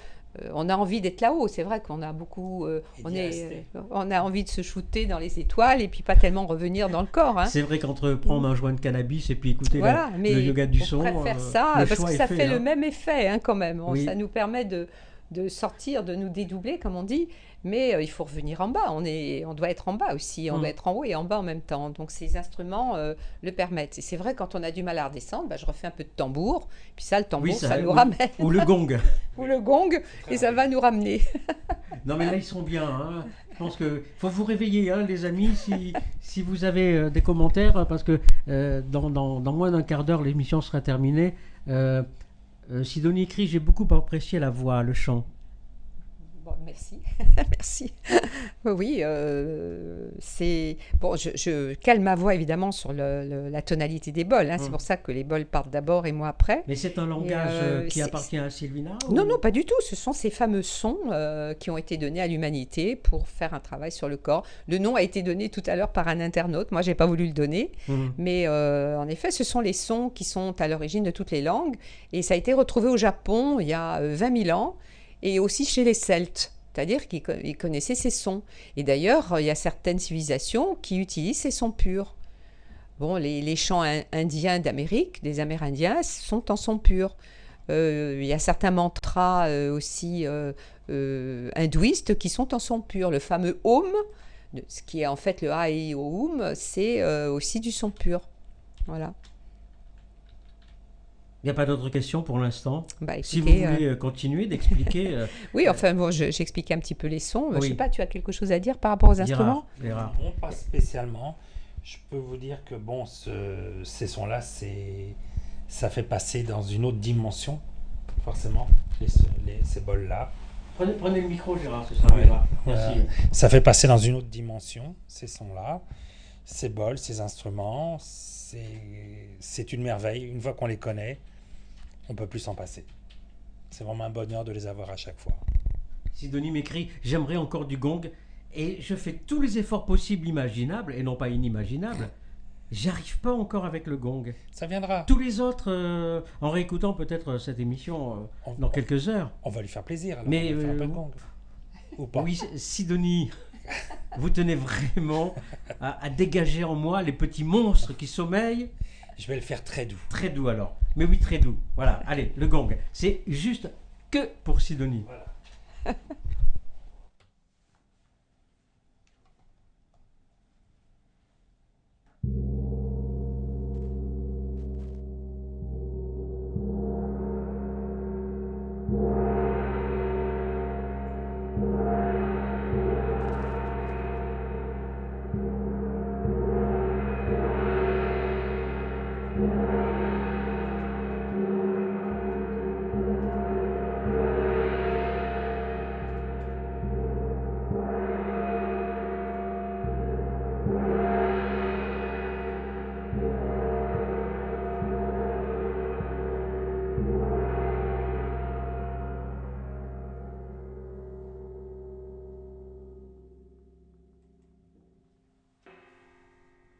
on a envie d'être là-haut. C'est vrai qu'on a beaucoup, on a envie de se shooter dans les étoiles et puis pas tellement revenir dans le corps. Hein. C'est vrai qu'entre prendre un joint de cannabis et puis écouter Voilà, mais le yoga du on son, préfère ça le parce choix que est ça fait, fait hein. le même effet hein, quand même. Oui. Ça nous permet de sortir, de nous dédoubler, comme on dit, mais il faut revenir en bas. On doit être en bas aussi, on doit être en haut et en bas en même temps. Donc ces instruments le permettent. Et c'est vrai, quand on a du mal à redescendre, je refais un peu de tambour, puis ça, le tambour, Oui, ça nous ramène. Ou le gong. Ou le gong, et ça va nous ramener. Non mais là ils sont bien. Hein. Je pense qu'il faut vous réveiller, hein, les amis, si vous avez des commentaires, parce que dans moins d'un quart d'heure, l'émission sera terminée. Sidonie écrit: j'ai beaucoup apprécié la voix, le chant. Bon, merci, merci. Oui, c'est bon. Je cale ma voix évidemment sur la tonalité des bols. Hein. C'est pour ça que les bols partent d'abord et moi après. Mais c'est un langage qui appartient à Sylvina Non, non, pas du tout. Ce sont ces fameux sons qui ont été donnés à l'humanité pour faire un travail sur le corps. Le nom a été donné tout à l'heure par un internaute. Moi, j'ai pas voulu le donner, mais en effet, ce sont les sons qui sont à l'origine de toutes les langues. Et ça a été retrouvé au Japon il y a 20 000 ans. Et aussi chez les Celtes, c'est-à-dire qu'ils connaissaient ces sons. Et d'ailleurs, il y a certaines civilisations qui utilisent ces sons purs. Bon, les chants indiens d'Amérique, des Amérindiens, sont en son pur. Il y a certains mantras aussi hindouistes qui sont en son pur. Le fameux Om, ce qui est en fait le A-I-O-Um, c'est aussi du son pur. Voilà. Il n'y a pas d'autres questions pour l'instant. Écoutez, si vous voulez continuer d'expliquer... oui, enfin, bon, j'expliquais un petit peu les sons. Oui. Je ne sais pas, tu as quelque chose à dire par rapport aux instruments ? Non, pas spécialement. Je peux vous dire que bon, ces sons-là, ça fait passer dans une autre dimension, forcément, ces bols-là. Prenez le micro, Gérard, ce sera mieux. Merci. Ça fait passer dans une autre dimension, ces sons-là, ces bols, ces instruments. C'est une merveille. Une fois qu'on les connaît, on ne peut plus s'en passer. C'est vraiment un bonheur de les avoir à chaque fois. Sidonie m'écrit: j'aimerais encore du gong, et je fais tous les efforts possibles, imaginables, et non pas inimaginables. J'arrive pas encore avec le gong. Ça viendra. Tous les autres, en réécoutant peut-être cette émission dans quelques heures. On va lui faire plaisir. Alors Mais on va faire un peu de gong. Ou pas. Oui, Sidonie, vous tenez vraiment à dégager en moi les petits monstres qui sommeillent. Je vais le faire très doux. Très doux alors. Mais oui, très doux. Voilà, allez, le gong. C'est juste que pour Sidonie. Voilà.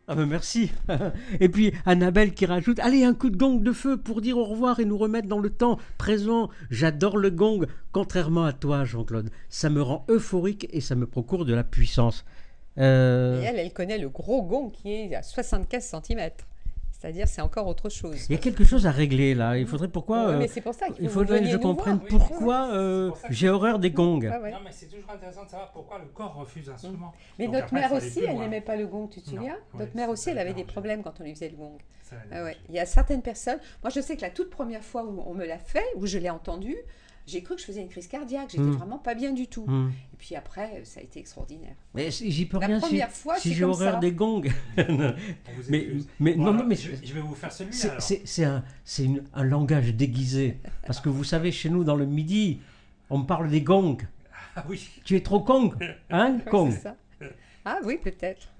Ah ben merci. Et puis Annabelle qui rajoute: allez, un coup de gong de feu pour dire au revoir et nous remettre dans le temps présent. J'adore le gong, contrairement à toi, Jean-Claude. Ça me rend euphorique et ça me procure de la puissance. Et elle connaît le gros gong qui est à 75 cm. C'est-à-dire, c'est encore autre chose. Il y a quelque chose à régler là. Il faudrait pourquoi mais c'est pour ça il faudrait que je comprenne pourquoi j'ai horreur des gongs. Non, mais c'est toujours intéressant de savoir pourquoi le corps refuse l'instrument. Mais donc notre après, mère faut aller aussi, plus elle loin. n'aimait pas le gong, tu te souviens? Notre mère aussi, elle avait des problèmes quand on lui faisait le gong. Ça, Il y a certaines personnes. Moi, je sais que la toute première fois où on me l'a fait, où je l'ai entendu, j'ai cru que je faisais une crise cardiaque. J'étais vraiment pas bien du tout. Et puis après, ça a été extraordinaire. Mais j'y peux La rien première fois, si c'est j'ai comme horreur ça. des gongs. mais Voilà, non, mais je vais vous faire celui-là. alors. c'est un langage déguisé. Parce que vous savez, chez nous, dans le Midi, on me parle des gongs. Ah oui. Tu es trop con, hein, con. C'est ça. Ah oui, peut-être.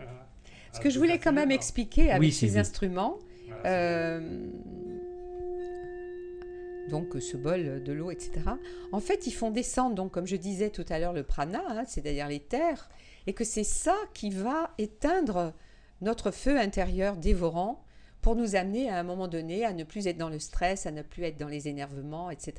Ce Ah, que je voulais quand même expliquer avec Oui, ces Sylvie. instruments, donc ce bol de l'eau, etc. En fait, ils font descendre, donc, comme je disais tout à l'heure, le prana, hein, c'est-à-dire les terres, et que c'est ça qui va éteindre notre feu intérieur dévorant pour nous amener à un moment donné à ne plus être dans le stress, à ne plus être dans les énervements, etc.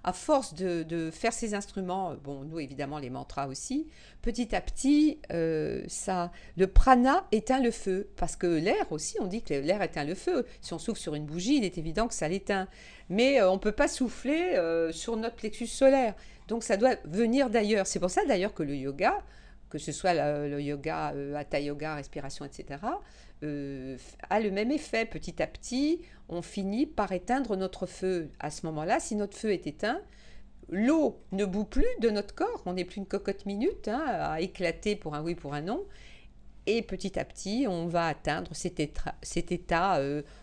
À force de faire ces instruments, bon, nous évidemment les mantras aussi, petit à petit, le prana éteint le feu. Parce que l'air aussi, on dit que l'air éteint le feu. Si on souffle sur une bougie, il est évident que ça l'éteint. Mais on ne peut pas souffler sur notre plexus solaire. Donc ça doit venir d'ailleurs. C'est pour ça d'ailleurs que le yoga, que ce soit le yoga, hatha yoga, respiration, etc., a le même effet. Petit à petit, on finit par éteindre notre feu. À ce moment-là, si notre feu est éteint, l'eau ne bout plus de notre corps. On n'est plus une cocotte minute à éclater pour un oui, pour un non. Et petit à petit, on va atteindre cet état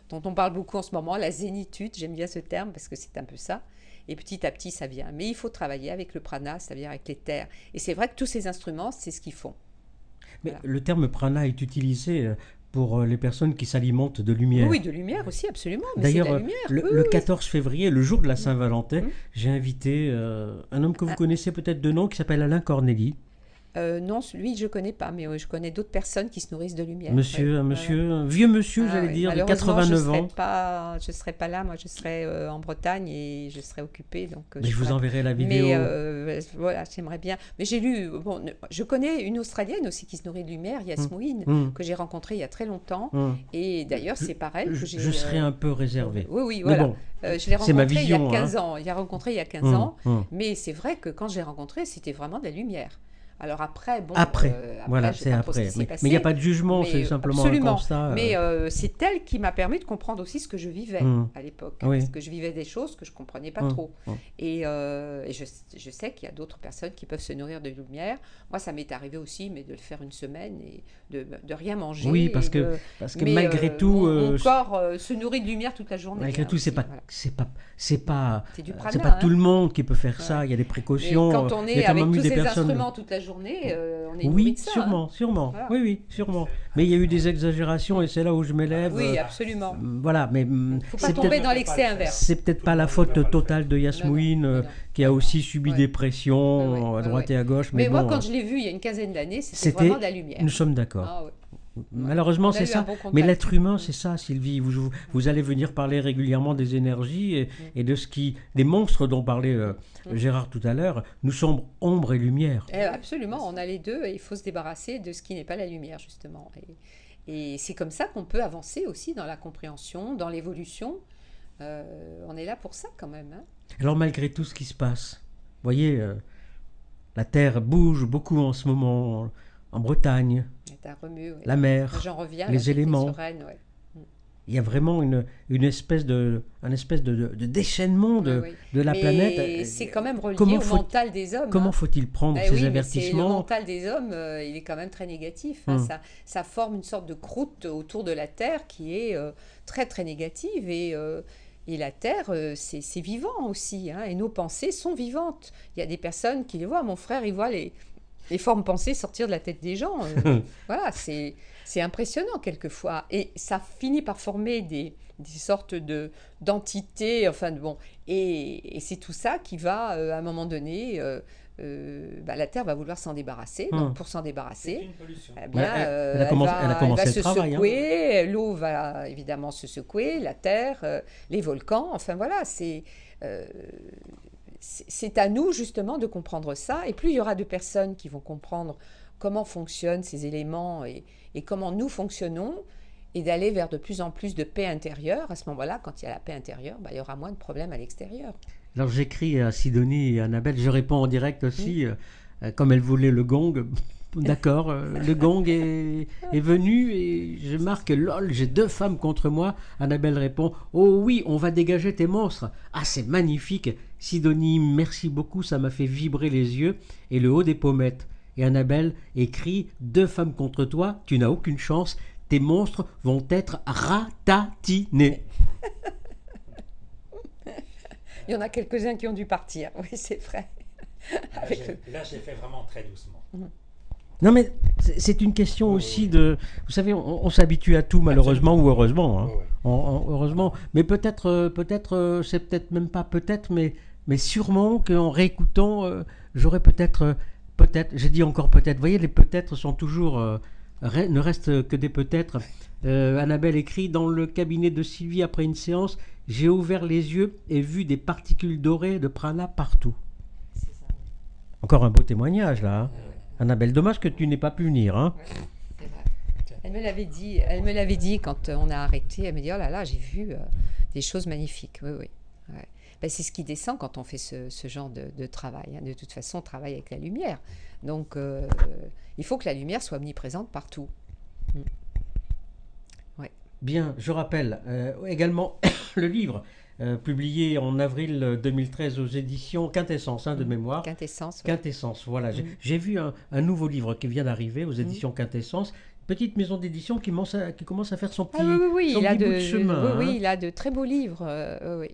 dont on parle beaucoup en ce moment, la zénitude. J'aime bien ce terme parce que c'est un peu ça. Et petit à petit, ça vient. Mais il faut travailler avec le prana, ça vient avec les terres. Et c'est vrai que tous ces instruments, c'est ce qu'ils font. Mais voilà. Le terme prana est utilisé pour les personnes qui s'alimentent de lumière. Oui, de lumière aussi, absolument. Mais d'ailleurs, c'est de la le 14 février, le jour de la Saint-Valentin, j'ai invité un homme que vous connaissez peut-être de nom, qui s'appelle Alain Cornély. Non, lui, je ne connais pas, mais je connais d'autres personnes qui se nourrissent de lumière. Un vieux monsieur, j'allais dire, de 89 ans. Je ne serai pas là, moi je serai en Bretagne et je serai occupée. Donc, mais je vous enverrai la vidéo. Mais voilà, j'aimerais bien. Mais j'ai lu, je connais une Australienne aussi qui se nourrit de lumière, Yasmouine, que j'ai rencontrée il y a très longtemps. Et d'ailleurs, c'est pareil. Je serai un peu réservé. Oui, voilà. Bon, je l'ai rencontrée il y a 15 ans. Il ans. Mais c'est vrai que quand je l'ai rencontrée, c'était vraiment de la lumière. Alors après, voilà, c'est après. Mais il n'y a pas de jugement, c'est simplement un constat. Mais c'est elle qui m'a permis de comprendre aussi ce que je vivais à l'époque. Parce que je vivais des choses que je ne comprenais pas trop. Et je sais qu'il y a d'autres personnes qui peuvent se nourrir de lumière. Moi, ça m'est arrivé aussi, mais de le faire une semaine et de rien manger. Oui, parce que malgré tout... Mon corps se nourrit de lumière toute la journée. Malgré tout, c'est pas prana, tout le monde qui peut faire ça. Il y a des précautions. Mais quand on est avec tous ces instruments toute la journée, on est nourri de ça. Sûrement. Voilà. Oui, sûrement. Mais il y a eu des exagérations et c'est là où je m'élève. Oui, absolument. Voilà, mais faut pas tomber dans l'excès inverse. C'est peut-être pas la faute totale de Yasmouine qui a aussi subi des pressions à droite et à gauche. Mais moi, quand je l'ai vu il y a une quinzaine d'années, c'était vraiment de la lumière. Nous sommes d'accord. Ah, ouais. Malheureusement, c'est ça. Mais l'être humain, c'est ça, Sylvie. Vous allez venir parler régulièrement des énergies et de des monstres dont parlait Gérard tout à l'heure. Nous sommes ombre et lumière. Absolument, on a les deux et il faut se débarrasser de ce qui n'est pas la lumière, justement. Et c'est comme ça qu'on peut avancer aussi dans la compréhension, dans l'évolution. On est là pour ça quand même. Alors malgré tout ce qui se passe, vous voyez, la Terre bouge beaucoup en ce moment. En Bretagne, la mer, les éléments. Il y a vraiment une espèce de déchaînement de la planète. Et c'est quand même relié au mental des hommes. Comment faut-il prendre ces avertissements ? Le mental des hommes, il est quand même très négatif. Ça forme une sorte de croûte autour de la Terre qui est très très négative. Et la Terre, c'est vivant aussi. Et nos pensées sont vivantes. Il y a des personnes qui les voient. Mon frère, il voit les formes pensées sortir de la tête des gens. Voilà, c'est impressionnant quelquefois. Et ça finit par former des sortes d'entités. Et c'est tout ça qui va, à un moment donné, la Terre va vouloir s'en débarrasser. Donc, pour s'en débarrasser, elle va se secouer. L'eau va évidemment se secouer, la Terre, les volcans. Enfin, voilà, c'est à nous justement de comprendre ça, et plus il y aura de personnes qui vont comprendre comment fonctionnent ces éléments et comment nous fonctionnons, et d'aller vers de plus en plus de paix intérieure. À ce moment-là, quand il y a la paix intérieure, il y aura moins de problèmes à l'extérieur. Alors j'écris à Sidonie et à Annabelle, je réponds en direct aussi, comme elle voulait le gong. D'accord, le gong est venu et je marque lol, j'ai 2 femmes contre moi. Annabelle répond, oh oui, on va dégager tes monstres. Ah, c'est magnifique. Sidonie, merci beaucoup, ça m'a fait vibrer les yeux et le haut des pommettes. Et Annabelle écrit, 2 femmes contre toi, tu n'as aucune chance, tes monstres vont être ratatinés. Il y en a quelques-uns qui ont dû partir, oui, c'est vrai. Là, je l'ai fait vraiment très doucement. Non, mais c'est une question aussi de... Vous savez, on s'habitue à tout, malheureusement ou heureusement. Heureusement. Mais peut-être, c'est peut-être même pas peut-être, mais sûrement qu'en réécoutant, j'aurais peut-être, j'ai dit encore peut-être. Vous voyez, les peut-être sont toujours ne reste que des peut-être. Annabelle écrit: dans le cabinet de Sylvie après une séance, j'ai ouvert les yeux et vu des particules dorées de prana partout. C'est ça. Encore un beau témoignage là. Hein. Annabelle, dommage que tu n'aies pas pu venir. Hein. Ouais, c'est vrai. Elle me l'avait dit quand on a arrêté. Elle me dit: oh là là, j'ai vu des choses magnifiques. Oui, oui. Ouais. Ben, c'est ce qui descend quand on fait ce genre de travail. Hein. De toute façon, on travaille avec la lumière. Donc, il faut que la lumière soit omniprésente partout. Ouais. Bien, je rappelle également le livre publié en avril 2013 aux éditions Quintessence, de mémoire. Quintessence. Ouais. Quintessence, voilà. J'ai vu un nouveau livre qui vient d'arriver aux éditions Quintessence. Petite maison d'édition qui commence à faire son petit, oui, son petit bout de chemin. Oui, il a de très beaux livres. Oui.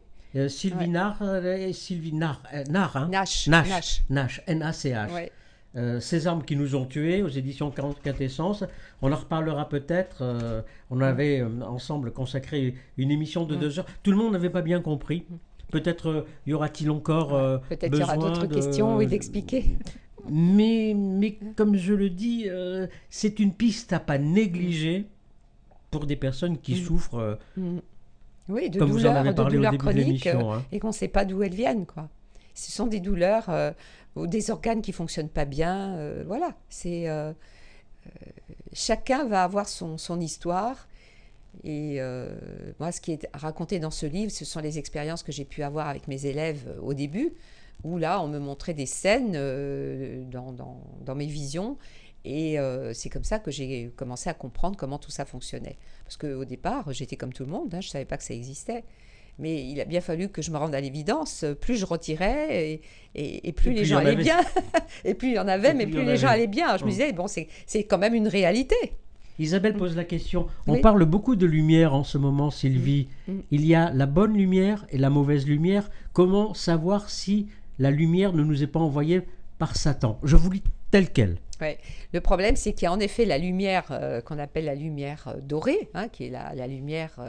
Sylvie Nard, Nash. N-A-C-H. Ouais. Ces armes qui nous ont tués aux éditions Quintessence. On en reparlera peut-être. On avait ensemble consacré une émission de 2 heures. Tout le monde n'avait pas bien compris. Peut-être y aura-t-il encore peut-être besoin y aura d'autres questions d'expliquer. Mais comme je le dis, c'est une piste à pas négliger pour des personnes qui souffrent. Oui, de comme vous en avez parlé au début chroniques, de l'émission. Hein. Et qu'on ne sait pas d'où elles viennent, quoi. Ce sont des douleurs ou des organes qui ne fonctionnent pas bien. Voilà. Chacun va avoir son histoire. Et moi, ce qui est raconté dans ce livre, ce sont les expériences que j'ai pu avoir avec mes élèves au début, où là, on me montrait des scènes dans mes visions. Et c'est comme ça que j'ai commencé à comprendre comment tout ça fonctionnait. Parce qu'au départ, j'étais comme tout le monde, je ne savais pas que ça existait. Mais il a bien fallu que je me rende à l'évidence. Plus je retirais et plus les gens allaient bien. Et plus il y en avait, mais plus les gens allaient bien. Je me disais, bon, c'est quand même une réalité. Isabelle pose la question. On Oui. parle beaucoup de lumière en ce moment, Sylvie. Il y a la bonne lumière et la mauvaise lumière. Comment savoir si la lumière ne nous est pas envoyée par Satan? Je vous lis tel quel. Ouais. Le problème, c'est qu'il y a en effet la lumière qu'on appelle la lumière dorée, qui est la lumière...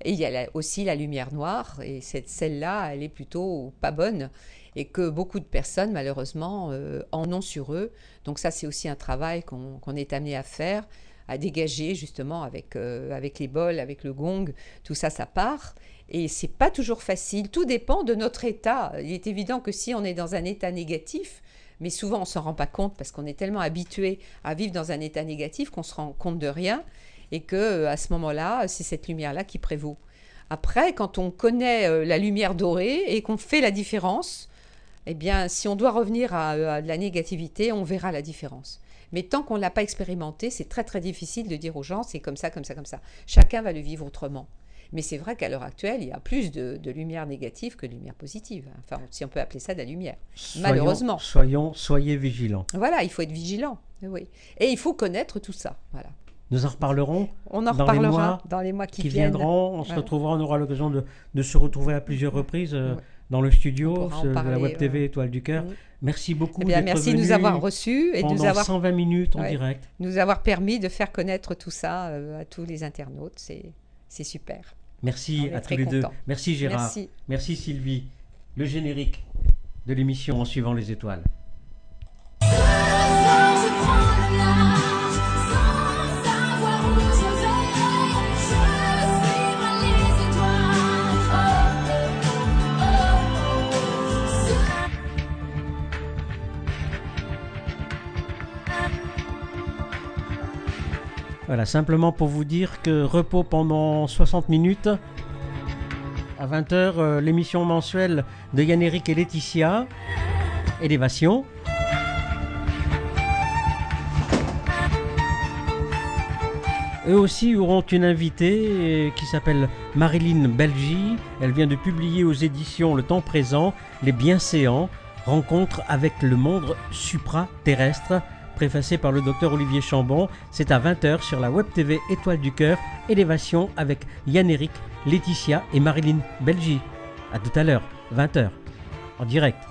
et il y a aussi la lumière noire. Et celle-là, elle est plutôt pas bonne. Et que beaucoup de personnes, malheureusement, en ont sur eux. Donc ça, c'est aussi un travail qu'on est amené à faire, à dégager justement avec les bols, avec le gong. Tout ça, ça part. Et c'est pas toujours facile. Tout dépend de notre état. Il est évident que si on est dans un état négatif, mais souvent on ne s'en rend pas compte parce qu'on est tellement habitué à vivre dans un état négatif qu'on se rend compte de rien et que à ce moment-là, c'est cette lumière-là qui prévaut. Après, quand on connaît la lumière dorée et qu'on fait la différence, eh bien, si on doit revenir à de la négativité, on verra la différence. Mais tant qu'on ne l'a pas expérimenté, c'est très très difficile de dire aux gens c'est comme ça, comme ça, comme ça. Chacun va le vivre autrement. Mais c'est vrai qu'à l'heure actuelle, il y a plus de lumière négative que de lumière positive. Enfin, si on peut appeler ça de la lumière. Malheureusement. Soyez vigilants. Voilà, il faut être vigilant. Oui. Et il faut connaître tout ça. Voilà. Nous en reparlerons. On en reparlera dans les mois qui viendront. On se retrouvera, on aura l'occasion de se retrouver à plusieurs reprises dans le studio de la Web TV Étoile du Cœur. Merci beaucoup d'être merci de nous avoir reçus et de nous avoir 120 minutes en direct. Nous avoir permis de faire connaître tout ça à tous les internautes. C'est super. Merci à tous les deux. Merci Gérard. Merci Sylvie. Le générique de l'émission En suivant les étoiles. Voilà, simplement pour vous dire que repos pendant 60 minutes. À 20h, l'émission mensuelle de Yann-Éric et Laetitia, Élévation. Eux aussi auront une invitée qui s'appelle Marilyn Belgy. Elle vient de publier aux éditions Le Temps Présent, Les Bienséants, rencontre avec le monde supraterrestre, préfacé par le docteur Olivier Chambon. C'est à 20h sur la Web TV Étoile du Cœur, Élévation avec Yann-Éric, Laetitia et Marilyn Belgy. À tout à l'heure, 20h, en direct.